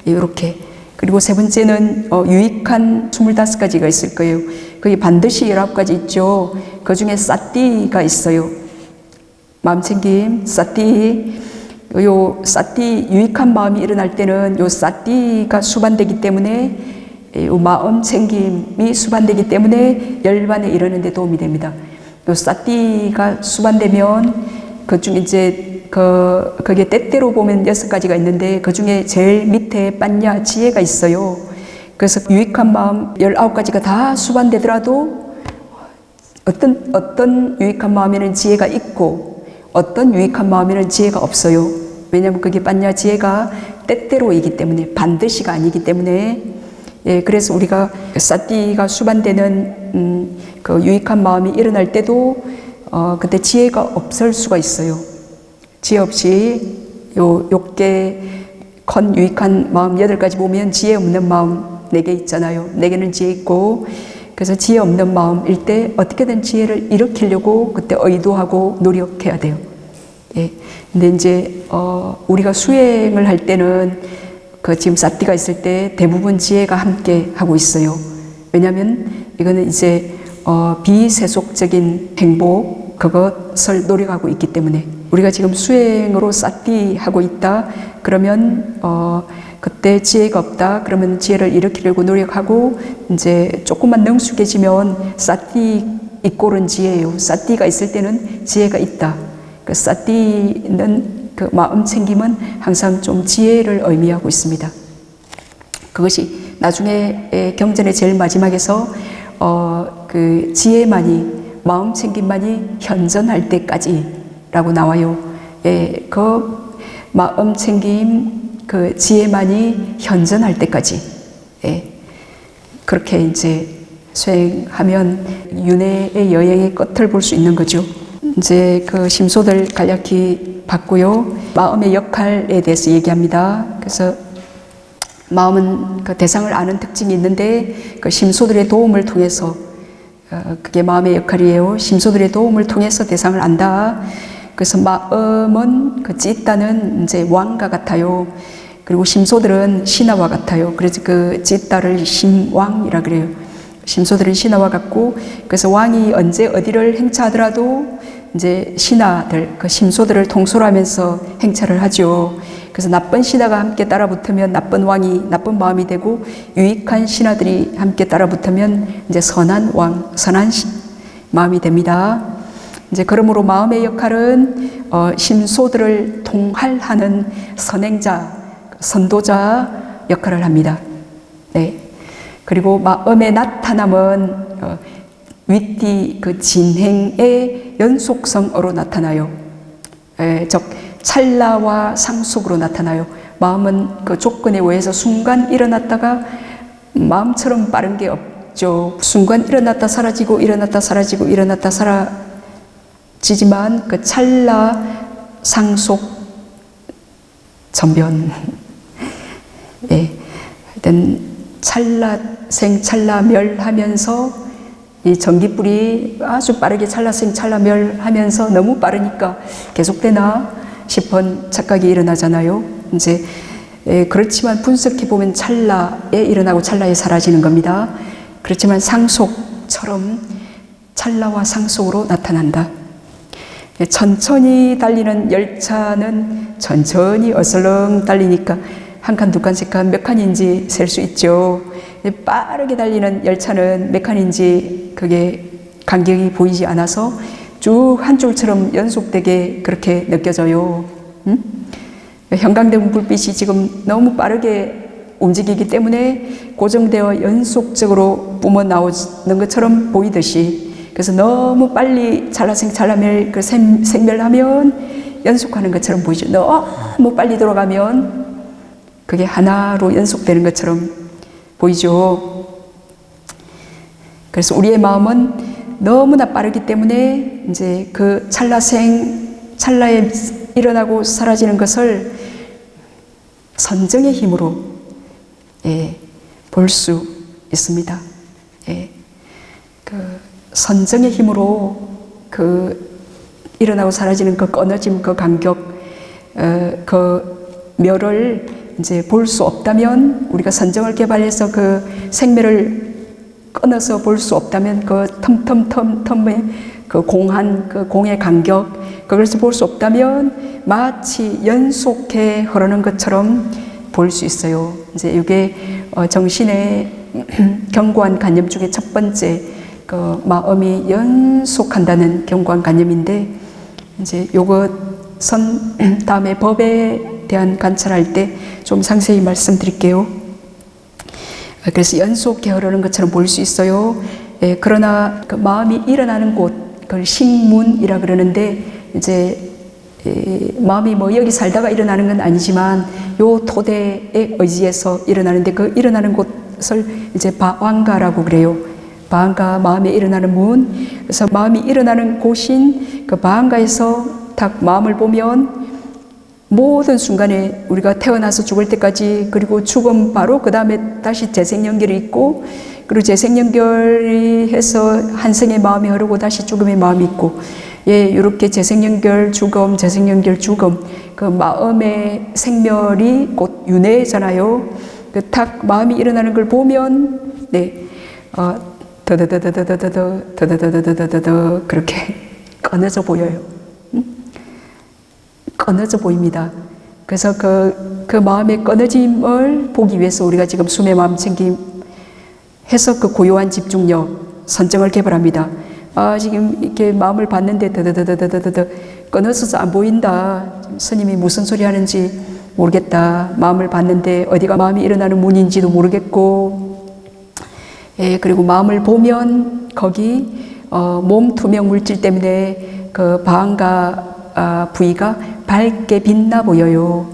A: 이렇게. 그리고 세 번째는 유익한 25가지가 있을 거예요. 거기 반드시 19가지 있죠. 그 중에 싸띠가 있어요. 마음챙김, 싸띠. 싸띠, 유익한 마음이 일어날 때는 요 싸띠가 수반되기 때문에, 마음 챙김이 수반되기 때문에 열반에 이르는 데 도움이 됩니다. 요 싸띠가 수반되면 그 중에 이제 거기에 때때로 보면 6가지가 있는데 그 중에 제일 밑에 빠냐 지혜가 있어요. 그래서 유익한 마음 19가지가 다 수반되더라도 어떤 유익한 마음에는 지혜가 있고 어떤 유익한 마음에는 지혜가 없어요. 왜냐하면 그게 빠냐 지혜가 때때로이기 때문에, 반드시가 아니기 때문에. 그래서 우리가 싸띠가 수반되는 그 유익한 마음이 일어날 때도 그때 지혜가 없을 수가 있어요. 지혜 없이 욕계 컨 유익한 마음 8가지 보면 지혜 없는 마음 4개 있잖아요. 4개는 지혜 있고, 그래서 지혜 없는 마음일 때 어떻게든 지혜를 일으키려고 그때 의도하고 노력해야 돼요. 근데 이제 우리가 수행을 할 때는 지금 싸띠가 있을 때 대부분 지혜가 함께 하고 있어요. 왜냐하면 이거는 이제 비세속적인 행복, 그것을 노력하고 있기 때문에. 우리가 지금 수행으로 싸띠 하고 있다 그러면 그때 지혜가 없다 그러면 지혜를 일으키려고 노력하고, 이제 조금만 능숙해지면 싸띠 이꼴은 지혜예요. 싸띠가 있을 때는 지혜가 있다. 그 싸띠는 그 마음 챙김은 항상 좀 지혜를 의미하고 있습니다. 그것이 나중에 경전의 제일 마지막에서 그 지혜만이, 마음 챙김만이 현전할 때까지라고 나와요. 그 마음 챙김, 그 지혜만이 현전할 때까지. 그렇게 이제 수행하면 윤회의 여행의 끝을 볼 수 있는 거죠. 이제 그 심소들 간략히 봤고요. 마음의 역할에 대해서 얘기합니다. 그래서 마음은 그 대상을 아는 특징이 있는데 그 심소들의 도움을 통해서, 그게 마음의 역할이에요. 심소들의 도움을 통해서 대상을 안다. 그래서 마음은 그 찌따는 이제 왕과 같아요. 그리고 심소들은 신하와 같아요. 그래서 그 찌따를 심왕이라 그래요. 심소들은 신하와 같고, 그래서 왕이 언제 어디를 행차하더라도 이제 신하들, 그 심소들을 통솔하면서 행차를 하죠. 그래서 나쁜 신하가 함께 따라붙으면 나쁜 왕이 나쁜 마음이 되고, 유익한 신하들이 함께 따라붙으면 이제 선한 왕, 선한 마음이 됩니다. 이제 그러므로 마음의 역할은 심소들을 통할하는 선행자, 선도자 역할을 합니다. 네. 그리고 마음의 나타남은 위띠 그 진행의 연속성으로 나타나요. 즉 찰나와 상속으로 나타나요. 마음은 그 조건에 의해서 순간 일어났다가 마음처럼 빠른 게 없죠. 순간 일어났다 사라지고 일어났다 사라지고 일어났다 지지만 그 찰나 상속 전변, 예, 하여튼 찰나생 찰나멸하면서 이 전기불이 아주 빠르게 찰나생 찰나멸하면서 너무 빠르니까 계속되나 싶은 착각이 일어나잖아요. 이제 그렇지만 분석해 보면 찰나에 일어나고 찰나에 사라지는 겁니다. 그렇지만 상속처럼 찰나와 상속으로 나타난다. 천천히 달리는 열차는 천천히 어슬렁 달리니까 한 칸, 두 칸, 세 칸, 몇 칸인지 셀 수 있죠. 빠르게 달리는 열차는 몇 칸인지 그게 간격이 보이지 않아서 쭉 한 줄처럼 연속되게 그렇게 느껴져요. 형광등 불빛이 지금 너무 빠르게 움직이기 때문에 고정되어 연속적으로 뿜어 나오는 것처럼 보이듯이, 그래서 너무 빨리 찰나생 찰나멸 그 생멸하면 연속하는 것처럼 보이죠. 너무 빨리 돌아가면 그게 하나로 연속되는 것처럼 보이죠. 그래서 우리의 마음은 너무나 빠르기 때문에 이제 그 찰나에 일어나고 사라지는 것을 선정의 힘으로 볼 수 있습니다. 그 선정의 힘으로 그 일어나고 사라지는 그 끊어짐, 그 간격, 그 멸을 이제 볼 수 없다면, 우리가 선정을 개발해서 그 생멸을 끊어서 볼 수 없다면, 그 텀의 그 그 공의 간격, 그것을 볼 수 없다면 마치 연속해 흐르는 것처럼 볼 수 있어요. 이제 이게 정신의 견고한 관념 중에 첫 번째, 그 마음이 연속한다는 견고한 관념인데, 이제 요것은 다음에 법에 대한 관찰할 때 좀 상세히 말씀드릴게요. 그래서 연속해 흐르는 것처럼 볼 수 있어요. 그러나 그 마음이 일어나는 곳, 그걸 식문이라 그러는데, 이제 마음이 뭐 여기 살다가 일어나는 건 아니지만 요 토대에 의지해서 일어나는데, 그 일어나는 곳을 이제 바왕가라고 그래요. 바왕가, 마음에 일어나는 문. 그래서 마음이 일어나는 곳인 그 바왕가에서 딱 마음을 보면 모든 순간에 우리가 태어나서 죽을 때까지, 그리고 죽음 바로 그 다음에 다시 재생연결이 있고, 그리고 재생연결이 해서 한생의 마음이 흐르고 다시 죽음의 마음이 있고, 이렇게 재생연결 죽음, 재생연결 죽음, 그 마음의 생멸이 곧 윤회잖아요. 그 딱 마음이 일어나는 걸 보면, 더더더더더더더더더더더더더 그렇게 끊어져 보여요. 끊어져 보입니다. 그래서 그 마음의 끊어짐을 보기 위해서 우리가 지금 숨의 마음 챙김 해서 그 고요한 집중력, 선정을 개발합니다. 지금 이렇게 마음을 봤는데 더더더더더더더 끊어져서 안 보인다. 스님이 무슨 소리 하는지 모르겠다. 마음을 봤는데 어디가 마음이 일어나는 문인지도 모르겠고, 그리고 마음을 보면 거기 몸 투명 물질 때문에 그 바한가 부위가 밝게 빛나 보여요.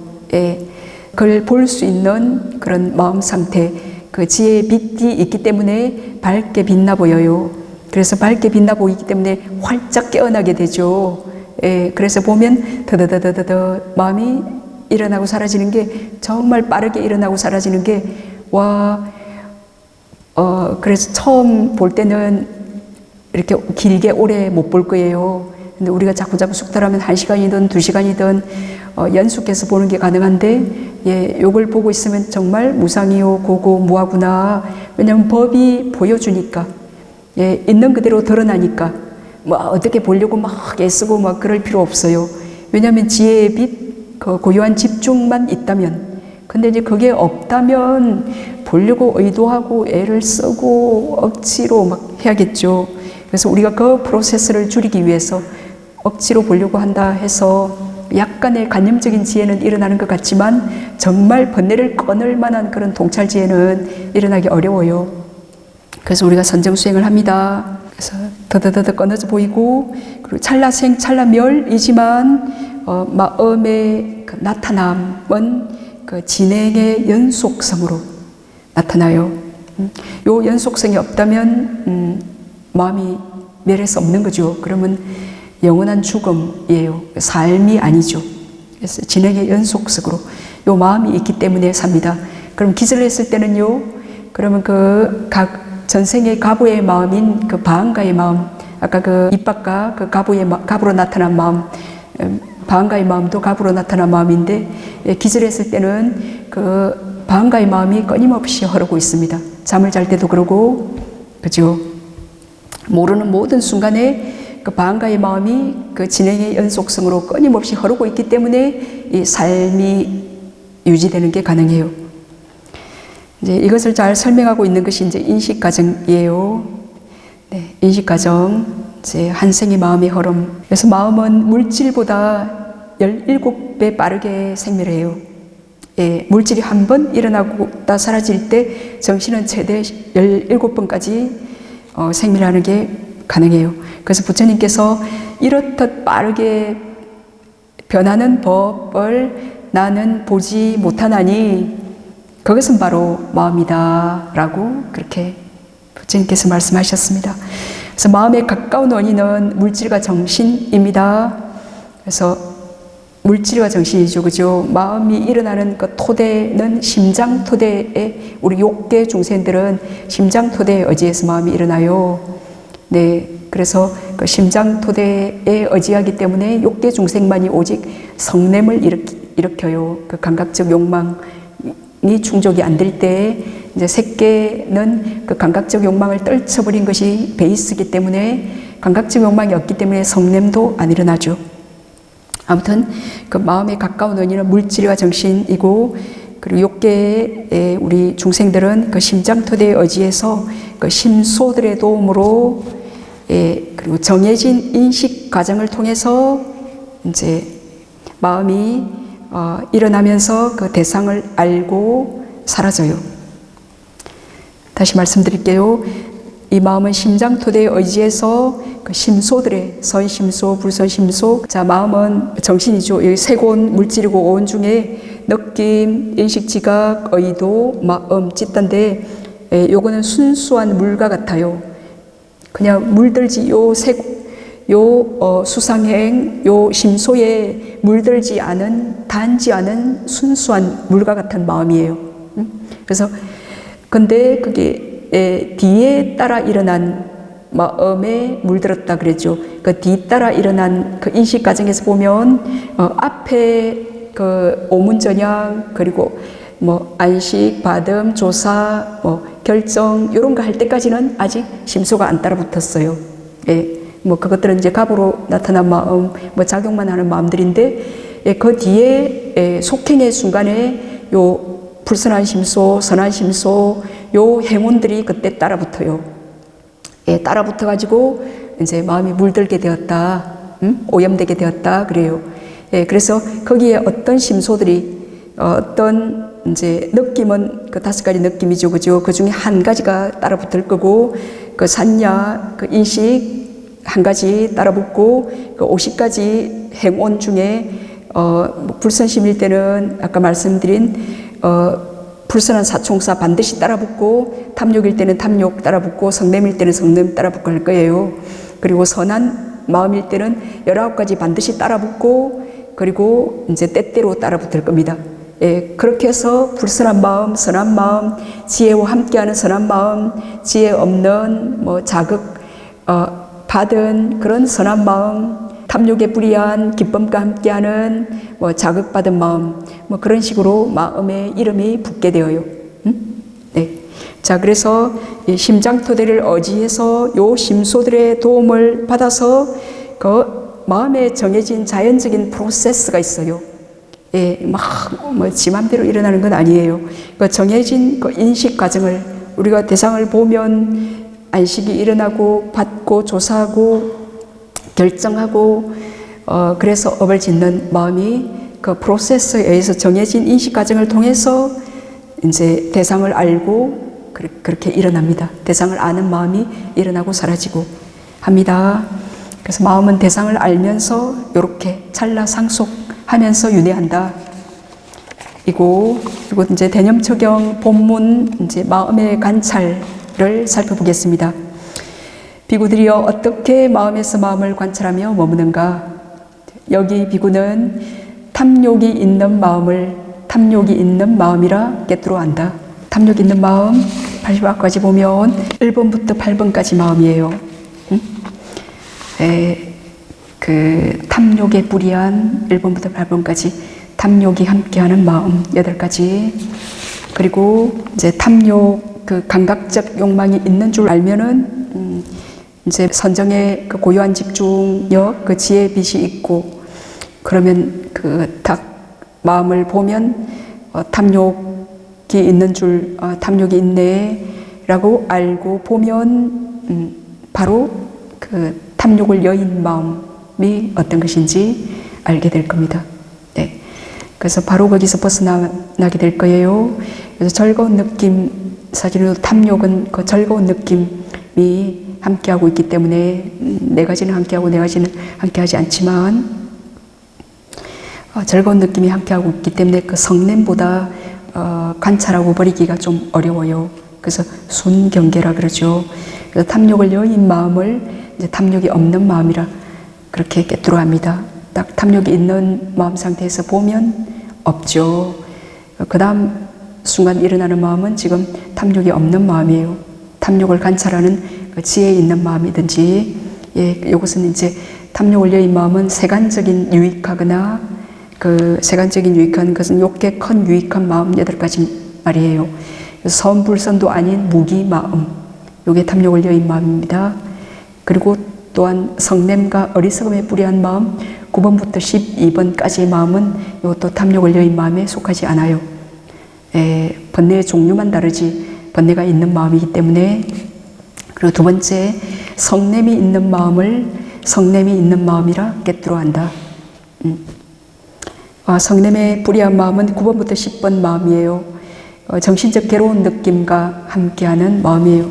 A: 그걸 볼 수 있는 그런 마음 상태, 그 지혜의 빛이 있기 때문에 밝게 빛나 보여요. 그래서 밝게 빛나 보이기 때문에 활짝 깨어나게 되죠. 그래서 보면 더더더더더 마음이 일어나고 사라지는 게 정말 빠르게 일어나고 사라지는 게, 그래서 처음 볼 때는 이렇게 길게 오래 못 볼 거예요. 근데 우리가 자꾸 숙달하면 1시간이든 2시간이든 연속해서 보는 게 가능한데, 요걸 보고 있으면 정말 무상이요 고고무하구나. 왜냐하면 법이 보여주니까, 있는 그대로 드러나니까 뭐 어떻게 보려고 막 애쓰고 막 그럴 필요 없어요. 왜냐하면 지혜의 빛, 그 고요한 집중만 있다면. 근데 이제 그게 없다면 보려고 의도하고 애를 쓰고 억지로 막 해야겠죠. 그래서 우리가 그 프로세스를 줄이기 위해서 억지로 보려고 한다 해서 약간의 관념적인 지혜는 일어나는 것 같지만 정말 번뇌를 끊을 만한 그런 통찰 지혜는 일어나기 어려워요. 그래서 우리가 선정 수행을 합니다. 그래서 더더더더 끊어져 보이고, 그리고 찰나생 찰나멸이지만 마음의 그 나타남은 그 진행의 연속성으로 나타나요. 요 연속성이 없다면 마음이 멸할 수 없는 거죠. 그러면 영원한 죽음이에요. 삶이 아니죠. 그래서 진행의 연속성으로 요 마음이 있기 때문에 삽니다. 그럼 기절을 했을 때는요, 그러면 그 전생의 가부의 마음인 그 바한가의 마음, 아까 그 입밖과 그 가부로 나타난 마음, 바한가의 마음도 가부로 나타난 마음인데, 기절했을 때는 그 바한가의 마음이 끊임없이 흐르고 있습니다. 잠을 잘 때도 그러고, 그죠? 모르는 모든 순간에 그 바한가의 마음이 그 진행의 연속성으로 끊임없이 흐르고 있기 때문에 이 삶이 유지되는 게 가능해요. 이제 이것을 잘 설명하고 있는 것이 이제 인식 과정이에요. 네, 인식 과정, 이제 한 생의 마음의 흐름. 그래서 마음은 물질보다 17배 빠르게 생멸해요. 예, 물질이 한 번 일어나고 사라질 때 정신은 최대 17번까지 생멸하는 게 가능해요. 그래서 부처님께서 이렇듯 빠르게 변하는 법을 나는 보지 못하나니 그것은 바로 마음이다 라고 그렇게 부처님께서 말씀하셨습니다. 그래서 마음에 가까운 원인은 물질과 정신입니다. 그래서 물질과 정신이죠. 그죠? 마음이 일어나는 그 토대는 심장 토대에, 우리 욕계 중생들은 심장 토대에 의지해서 마음이 일어나요. 네. 그래서 그 심장 토대에 의지하기 때문에 욕계 중생만이 오직 성냄을 일으켜요. 그 감각적 욕망이 충족이 안 될 때, 이제 색계는 그 감각적 욕망을 떨쳐버린 것이 베이스이기 때문에, 감각적 욕망이 없기 때문에 성냄도 안 일어나죠. 아무튼 그 마음에 가까운 원인은 물질과 정신이고, 그리고 욕계의 우리 중생들은 그 심장 토대에 의지해서 그 심소들의 도움으로, 그리고 정해진 인식 과정을 통해서 이제 마음이 일어나면서 그 대상을 알고 사라져요. 다시 말씀드릴게요. 이 마음은 심장 토대에 의지해서 그 심소들의 선심소, 불선심소. 자, 마음은 정신이죠. 여기 세곤 물질이고 오온 중에 느낌, 인식, 지각, 의도, 마음, 찢단데, 요거는 순수한 물과 같아요. 그냥 물들지 수상행, 요 심소에 물들지 않은, 닿지 않은 순수한 물과 같은 마음이에요. 그래서 근데 그게 뒤에 따라 일어난 마음에 물들었다 그랬죠. 그 뒤따라 일어난 그 인식 과정에서 보면 앞에 그 오문전향, 그리고 뭐 안식, 받음, 조사, 뭐 결정 이런 거 할 때까지는 아직 심소가 안 따라 붙었어요. 예, 뭐 그것들은 이제 갑으로 나타난 마음, 뭐 작용만 하는 마음들인데, 예, 그 뒤에 속행의 순간에 요 불선한 심소, 선한 심소, 요 행운들이 그때 따라 붙어요. 예, 따라 붙어 가지고 이제 마음이 물들게 되었다, 오염되게 되었다 그래요. 예, 그래서 거기에 어떤 심소들이, 어떤 이제 느낌은 그 5가지 느낌이죠, 그죠? 그 중에 한 가지가 따라 붙을 거고, 그 산야, 그 인식 한 가지 따라 붙고, 그 50가지 행온 중에 불선심일 때는 아까 말씀드린 불선한 사총사 반드시 따라 붙고, 탐욕일 때는 탐욕 따라 붙고, 성냄일 때는 성냄 따라 붙고 할 거예요. 그리고 선한 마음일 때는 19가지 반드시 따라 붙고, 그리고 이제 때때로 따라 붙을 겁니다. 예, 그렇게 해서 불선한 마음, 선한 마음, 지혜와 함께하는 선한 마음, 지혜 없는 뭐 자극 받은 그런 선한 마음, 탐욕에 불이한 기쁨과 함께하는 뭐 자극받은 마음, 뭐 그런 식으로 마음의 이름이 붙게 되어요. 네. 자, 그래서 이 심장 토대를 의지해서 요 심소들의 도움을 받아서 그 마음에 정해진 자연적인 프로세스가 있어요. 예, 뭐 지 맘대로 일어나는 건 아니에요. 그 정해진 그 인식 과정을, 우리가 대상을 보면 안식이 일어나고 받고 조사하고 결정하고 그래서 업을 짓는 마음이 그 프로세스에 의해서 정해진 인식 과정을 통해서 이제 대상을 알고 그렇게 일어납니다. 대상을 아는 마음이 일어나고 사라지고 합니다. 그래서 마음은 대상을 알면서 이렇게 찰나상속하면서 윤회한다. 그리고 이제 대념처경 본문 이제 마음의 관찰을 살펴보겠습니다. 비구들이여 어떻게 마음에서 마음을 관찰하며 머무는가? 여기 비구는 탐욕이 있는 마음이라 깨뜨려 안다. 탐욕 있는 마음 80화까지 보면 1번부터 8번까지 마음이에요. 그 탐욕에 불이한 1번부터 8번까지 탐욕이 함께하는 마음 8가지. 그리고 이제 탐욕 그 감각적 욕망이 있는 줄 알면은 이제 선정의 그 고유한 집중력 그 지혜 빛이 있고 그러면 그 딱 마음을 보면 탐욕이 있는 줄 탐욕이 있네라고 알고 보면 바로 그 탐욕을 여인 마음이 어떤 것인지 알게 될 겁니다. 네. 그래서 바로 거기서 벗어나게 될 거예요. 그래서 즐거운 느낌, 사실은 탐욕은 그 즐거운 느낌이 함께하고 있기 때문에 네 가지는 함께하고 네 가지는 함께하지 않지만 즐거운 느낌이 함께하고 있기 때문에 그 성냄보다 관찰하고 버리기가 좀 어려워요. 그래서 순경계라 그러죠. 그래서 탐욕을 여인 마음을 이제 탐욕이 없는 마음이라 그렇게 깨뜨려 합니다. 딱 탐욕이 있는 마음 상태에서 보면 없죠. 그 다음 순간 일어나는 마음은 지금 탐욕이 없는 마음이에요. 탐욕을 관찰하는 그 지혜 있는 마음이든지, 이것은 이제 탐욕을 여인 마음은 세간적인 유익하거나 그 세간적인 유익한 것은 욕계 큰 유익한 마음 8가지 말이에요. 선불선도 아닌 무기 마음, 요게 탐욕을 여인 마음입니다. 그리고 또한 성냄과 어리석음에 불이한 마음 9번부터 12번까지의 마음은 이것도 탐욕을 여인 마음에 속하지 않아요. 번뇌의 종류만 다르지 번뇌가 있는 마음이기 때문에. 그리고 두 번째, 성냄이 있는 마음을 성냄이 있는 마음이라 깨뜨려 한다. 성냄에 불이한 마음은 9번부터 10번 마음이에요. 정신적 괴로운 느낌과 함께하는 마음이에요.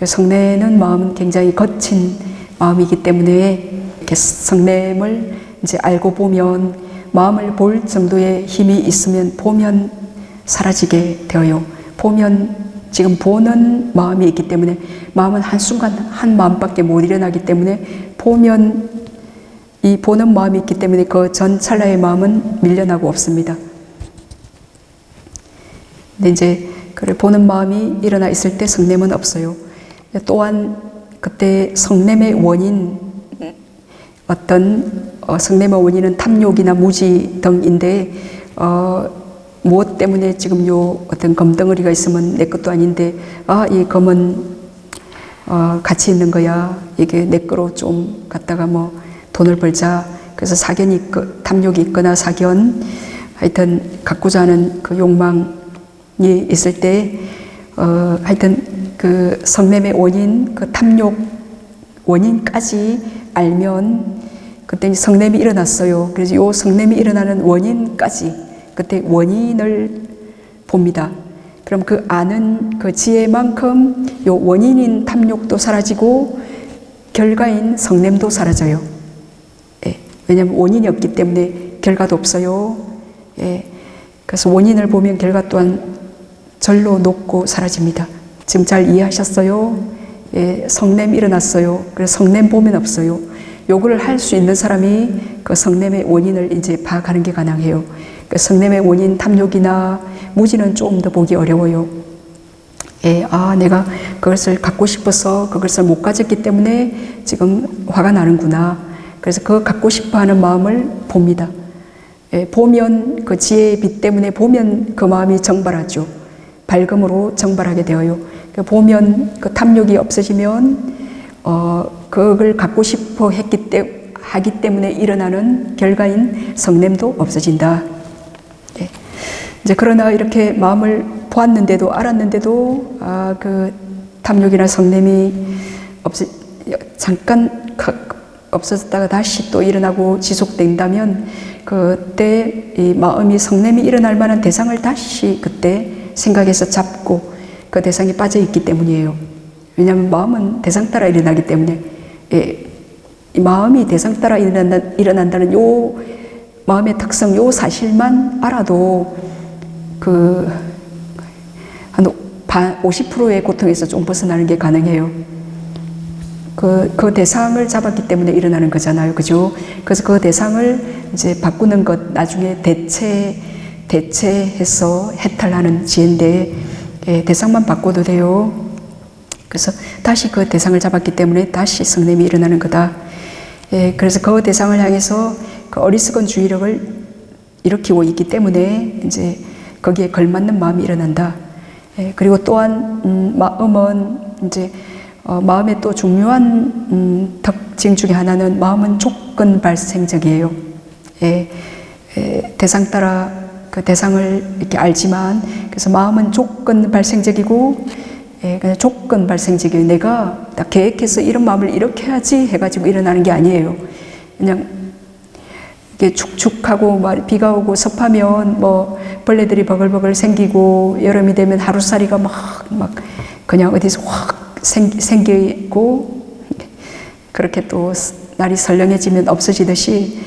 A: 성냄은 마음은 굉장히 거친 마음이기 때문에 성냄을 이제 알고 보면 마음을 볼 정도의 힘이 있으면 보면 사라지게 되어요. 보면 지금 보는 마음이 있기 때문에 마음은 한순간 한 마음밖에 못 일어나기 때문에 보면 이 보는 마음이 있기 때문에 그 전 찰나의 마음은 밀려나고 없습니다. 근데 이제 그를 보는 마음이 일어나 있을 때 성냄은 없어요. 또한 그때 성냄의 원인 성냄의 원인은 탐욕이나 무지 등인데 무엇 때문에 지금 요 어떤 검덩어리가 있으면 내 것도 아닌데 이 검은 가치 있는 거야. 이게 내 거로 좀 갖다가 뭐 돈을 벌자. 그래서 사견이 탐욕이 있거나 사견 하여튼 갖고자 하는 그 욕망이 있을 때 하여튼 그 성냄의 원인 그 탐욕 원인까지 알면 그때 성냄이 일어났어요. 그래서 요 성냄이 일어나는 원인까지 그때 원인을 봅니다. 그럼 그 아는 그 지혜만큼 요 원인인 탐욕도 사라지고 결과인 성냄도 사라져요. 왜냐하면 원인이 없기 때문에 결과도 없어요. 그래서 원인을 보면 결과 또한 절로 녹고 사라집니다. 지금 잘 이해하셨어요? 성냄 일어났어요. 그래서 성냄 보면 없어요. 요거를 할 수 있는 사람이 그 성냄의 원인을 이제 파악하는 게 가능해요. 그 성냄의 원인 탐욕이나 무지는 조금 더 보기 어려워요. 내가 그것을 갖고 싶어서 그것을 못 가졌기 때문에 지금 화가 나는구나. 그래서 그 갖고 싶어 하는 마음을 봅니다. 보면 그 지혜의 빛 때문에 보면 그 마음이 정발하죠. 밝음으로 정발하게 되어요. 보면 그 탐욕이 없어지면 그걸 갖고 싶어 하기 때문에 일어나는 결과인 성냄도 없어진다. 이제 그러나 이렇게 마음을 보았는데도 알았는데도 그 탐욕이나 성냄이 잠깐 없어졌다가 다시 또 일어나고 지속된다면 그때 이 마음이 성냄이 일어날 만한 대상을 다시 그때 생각해서 잡고 그 대상이 빠져 있기 때문이에요. 왜냐하면 마음은 대상 따라 일어나기 때문에 이 마음이 대상 따라 일어난다는 요 마음의 특성, 요 사실만 알아도 한 50%의 고통에서 좀 벗어나는 게 가능해요. 그 대상을 잡았기 때문에 일어나는 거잖아요. 그죠? 그래서 그 대상을 이제 바꾸는 것, 나중에 대체해서 해탈하는 지혜인데, 예, 대상만 바꿔도 돼요. 그래서 다시 그 대상을 잡았기 때문에 다시 성냄이 일어나는 거다. 예, 그래서 그 대상을 향해서 그 어리석은 주의력을 일으키고 있기 때문에 이제 거기에 걸맞는 마음이 일어난다. 예, 그리고 또한 마음은 이제 마음의 또 중요한 특징 중에 하나는 마음은 조건 발생적이에요. 예, 대상 따라 그 대상을 이렇게 알지만, 그래서 마음은 조건 발생적이고, 예, 그냥 조건 발생적이에요. 내가 딱 계획해서 이런 마음을 이렇게 해야지 해가지고 일어나는 게 아니에요. 그냥 이게 축축하고 비가 오고 습하면 뭐 벌레들이 버글버글 생기고, 여름이 되면 하루살이가 막 그냥 어디서 확 생기고, 그렇게 또 날이 선량해지면 없어지듯이,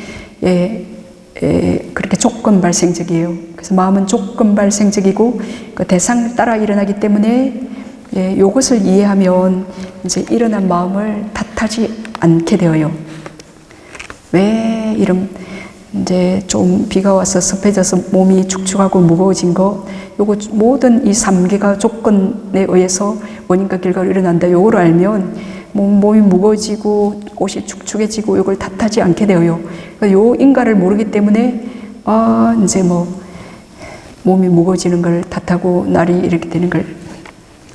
A: 그렇게 조건 발생적이에요. 그래서 마음은 조건 발생적이고 그 대상을 따라 일어나기 때문에, 이것을 이해하면 이제 일어난 마음을 탓하지 않게 되어요. 왜 이런 이제 좀 비가 와서 습해져서 몸이 축축하고 무거워진 거, 요거 모든 이 3개가 조건에 의해서 원인과 결과로 일어난다. 요거를 알면 몸이 무거워지고 옷이 축축해지고 요걸 탓하지 않게 되어요. 요 인과를 모르기 때문에 이제 뭐 몸이 무거워지는 걸 탓하고 날이 이렇게 되는 걸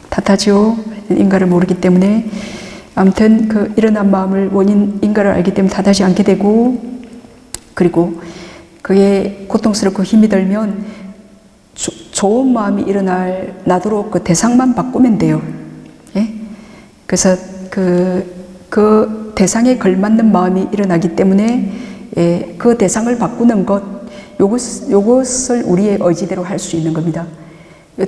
A: 탓하죠. 인과를 모르기 때문에. 아무튼 그 일어난 마음을 원인 인과를 알기 때문에 탓하지 않게 되고, 그리고 그게 고통스럽고 힘이 들면 좋은 마음이 나도록 그 대상만 바꾸면 돼요. 예? 그래서 그 대상에 걸맞는 마음이 일어나기 때문에, 그 대상을 바꾸는 것, 요것을 우리의 의지대로 할 수 있는 겁니다.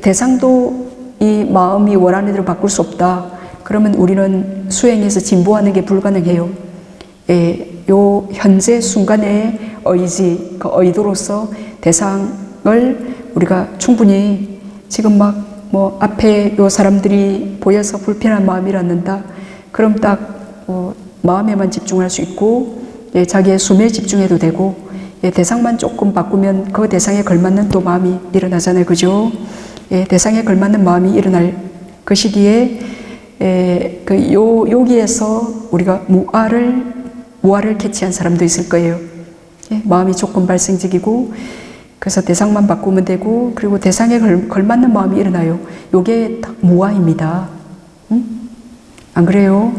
A: 대상도 이 마음이 원하는 대로 바꿀 수 없다. 그러면 우리는 수행에서 진보하는 게 불가능해요. 요 현재 순간의 의지, 그 의도로서 대상을 우리가 충분히 지금 막 뭐 앞에 요 사람들이 보여서 불편한 마음이 일어난다. 그럼 딱 마음에만 집중할 수 있고, 자기의 숨에 집중해도 되고, 대상만 조금 바꾸면 그 대상에 걸맞는 또 마음이 일어나잖아요. 그죠? 대상에 걸맞는 마음이 일어날 그 시기에 여기에서 우리가 무아를 캐치한 사람도 있을 거예요. 마음이 조금 발생적이고, 그래서 대상만 바꾸면 되고, 그리고 대상에 걸맞는 마음이 일어나요. 요게 무아입니다. 안 그래요?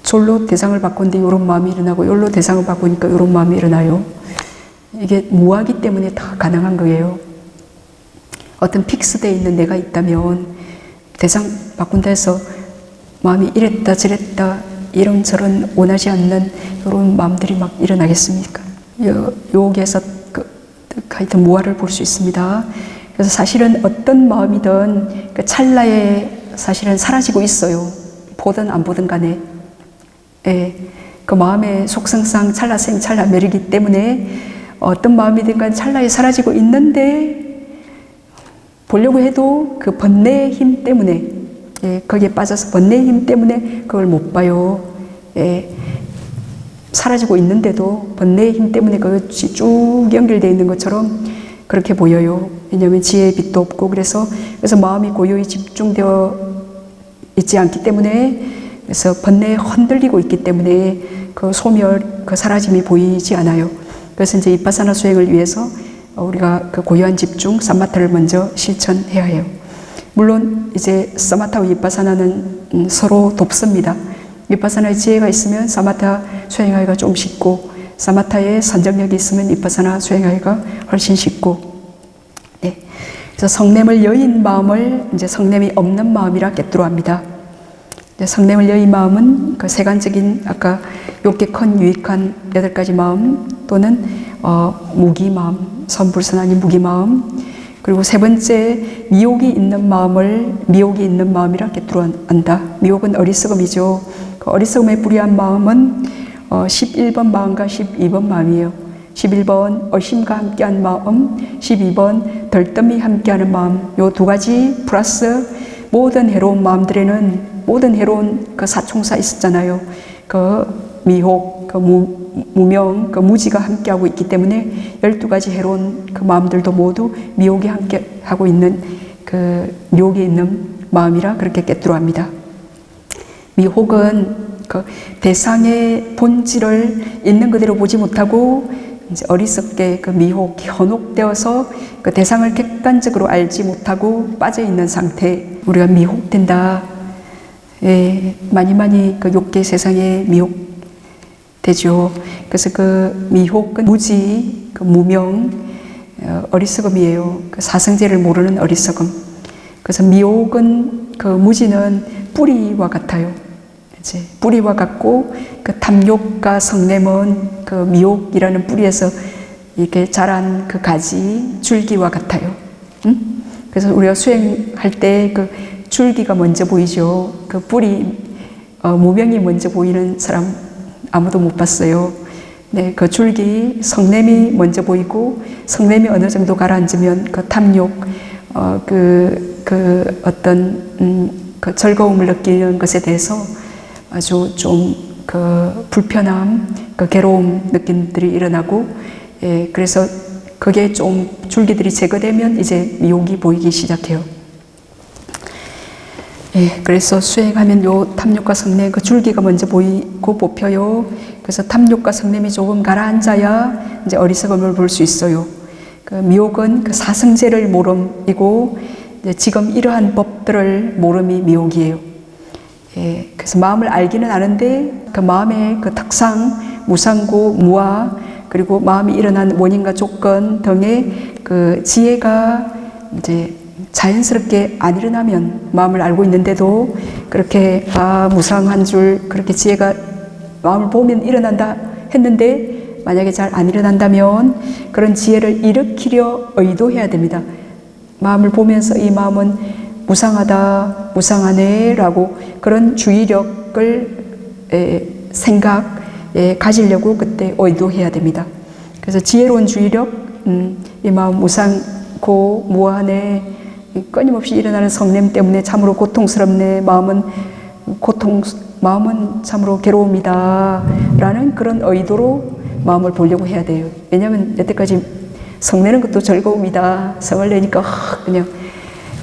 A: 졸로 대상을 바꾸는데 이런 마음이 일어나고, 요로 대상을 바꾸니까 이런 마음이 일어나요. 이게 무아기 때문에 다 가능한 거예요. 어떤 픽스되어 있는 내가 있다면 대상 바꾼다 해서 마음이 이랬다 저랬다 이런저런 원하지 않는 이런 마음들이 막 일어나겠습니까? 여기에서 하여튼 무아를 볼 수 있습니다. 그래서 사실은 어떤 마음이든 그 찰나에 사실은 사라지고 있어요. 보든 안 보든 간에. 그 마음의 속성상 찰나생 찰나멸이기 때문에 어떤 마음이든 간 찰나에 사라지고 있는데, 보려고 해도 그 번뇌의 힘 때문에, 거기에 빠져서 번뇌의 힘 때문에 그걸 못 봐요. 사라지고 있는데도 번뇌의 힘 때문에 그것이 쭉 연결되어 있는 것처럼 그렇게 보여요. 왜냐하면 지혜의 빛도 없고, 그래서 마음이 고요히 집중되어 있지 않기 때문에, 그래서 번뇌에 흔들리고 있기 때문에 그 소멸, 그 사라짐이 보이지 않아요. 그래서 이제 비파사나 수행을 위해서 우리가 그 고요한 집중, 사마타를 먼저 실천해야 해요. 물론 이제 사마타와 비파사나는 서로 돕습니다. 비파사나의 지혜가 있으면 사마타 수행하기가 좀 쉽고, 사마타의 선정력이 있으면 비파사나 수행하기가 훨씬 쉽고, 그래서 성냄을 여인 마음을 이제 성냄이 없는 마음이라 꿰뚫어합니다. 성냄을 여인 마음은 그 세간적인 아까 욕계 큰 유익한 8가지 마음, 또는 무기 마음, 선불선하니 무기 마음, 그리고 세 번째 미혹이 있는 마음이라 꿰뚫어한다. 미혹은 어리석음이죠. 그 어리석음에 불이한 마음은 11번 마음과 12번 마음이에요. 11번 의심과 함께한 마음, 12번 덜뜸이 함께하는 마음, 요 2가지 플러스 모든 해로운 마음들에는 모든 해로운 그 사총사 있었잖아요. 그 미혹, 그 무명, 그 무지가 함께하고 있기 때문에 12가지 해로운 그 마음들도 모두 미혹이 함께하고 있는 그 미혹이 있는 마음이라 그렇게 꿰뚫어합니다. 미혹은 그 대상의 본질을 있는 그대로 보지 못하고 이제 어리석게 그 미혹, 현혹되어서 그 대상을 객관적으로 알지 못하고 빠져 있는 상태. 우리가 미혹된다. 예, 많이 그 욕계 세상에 미혹되죠. 그래서 그 미혹은 무지, 그 무명, 어리석음이에요. 그 사성제를 모르는 어리석음. 그래서 미혹은 그 무지는 뿌리와 같아요. 이제 뿌리와 같고 그 탐욕과 성냄은 그 미혹이라는 뿌리에서 이렇게 자란 그 가지 줄기와 같아요. 그래서 우리가 수행할 때 그 줄기가 먼저 보이죠. 그 뿌리 무명이 먼저 보이는 사람 아무도 못 봤어요. 네, 그 줄기 성냄이 먼저 보이고 성냄이 어느 정도 가라앉으면 그 탐욕 그 어떤 그 즐거움을 느끼는 것에 대해서 아주 좀 그 불편함, 그 괴로움 느낌들이 일어나고, 예, 그래서 그게 좀 줄기들이 제거되면 이제 미혹이 보이기 시작해요. 예, 그래서 수행하면 요 탐욕과 성냄 그 줄기가 먼저 보이고 뽑혀요. 그래서 탐욕과 성냄이 조금 가라앉아야 이제 어리석음을 볼 수 있어요. 그 미혹은 그 사성제를 모름이고 이제 지금 이러한 법들을 모름이 미혹이에요. 예, 그래서 마음을 알기는 아는데 그 마음의 그 특상, 무상고, 무아, 그리고 마음이 일어난 원인과 조건 등의 그 지혜가 이제 자연스럽게 안 일어나면 마음을 알고 있는데도 그렇게 무상한 줄 그렇게 지혜가 마음을 보면 일어난다 했는데 만약에 잘 안 일어난다면 그런 지혜를 일으키려 의도해야 됩니다. 마음을 보면서 이 마음은 무상하다, 무상하네 라고 그런 주의력을 생각에 가지려고 그때 의도해야 됩니다. 그래서 지혜로운 주의력, 이 마음 무상고 무하네, 끊임없이 일어나는 성냄 때문에 참으로 고통스럽네, 마음은 참으로 괴로움이다 라는 그런 의도로 마음을 보려고 해야 돼요. 왜냐하면 여태까지 성내는 것도 즐거움이다, 성을 내니까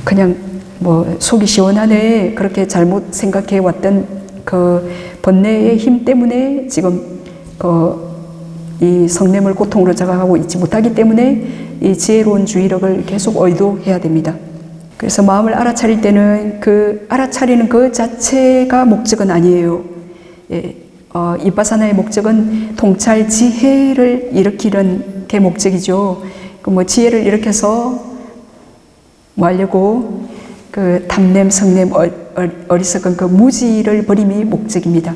A: 그냥 뭐 속이 시원하네 그렇게 잘못 생각해 왔던 그 번뇌의 힘 때문에 지금 이 성냄을 고통으로 자각하고 있지 못하기 때문에 이 지혜로운 주의력을 계속 의도해야 됩니다. 그래서 마음을 알아차릴 때는 그 알아차리는 그 자체가 목적은 아니에요. 예, 이빠사나의 목적은 통찰 지혜를 일으키는 게 목적이죠. 그 뭐 지혜를 일으켜서 뭐 하려고 그 탐냄, 성냄, 어리석은 그 무지를 버림이 목적입니다.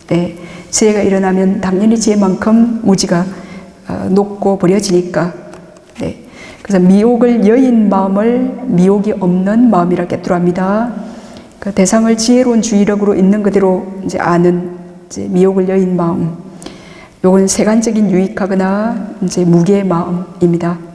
A: 네, 지혜가 일어나면 당연히 지혜만큼 무지가 녹고 버려지니까. 네, 그래서 미혹을 여인 마음을 미혹이 없는 마음이라 꿰뚫어합니다. 그 대상을 지혜로운 주의력으로 있는 그대로 이제 아는 이제 미혹을 여인 마음. 요건 세간적인 유익하거나 이제 무게의 마음입니다.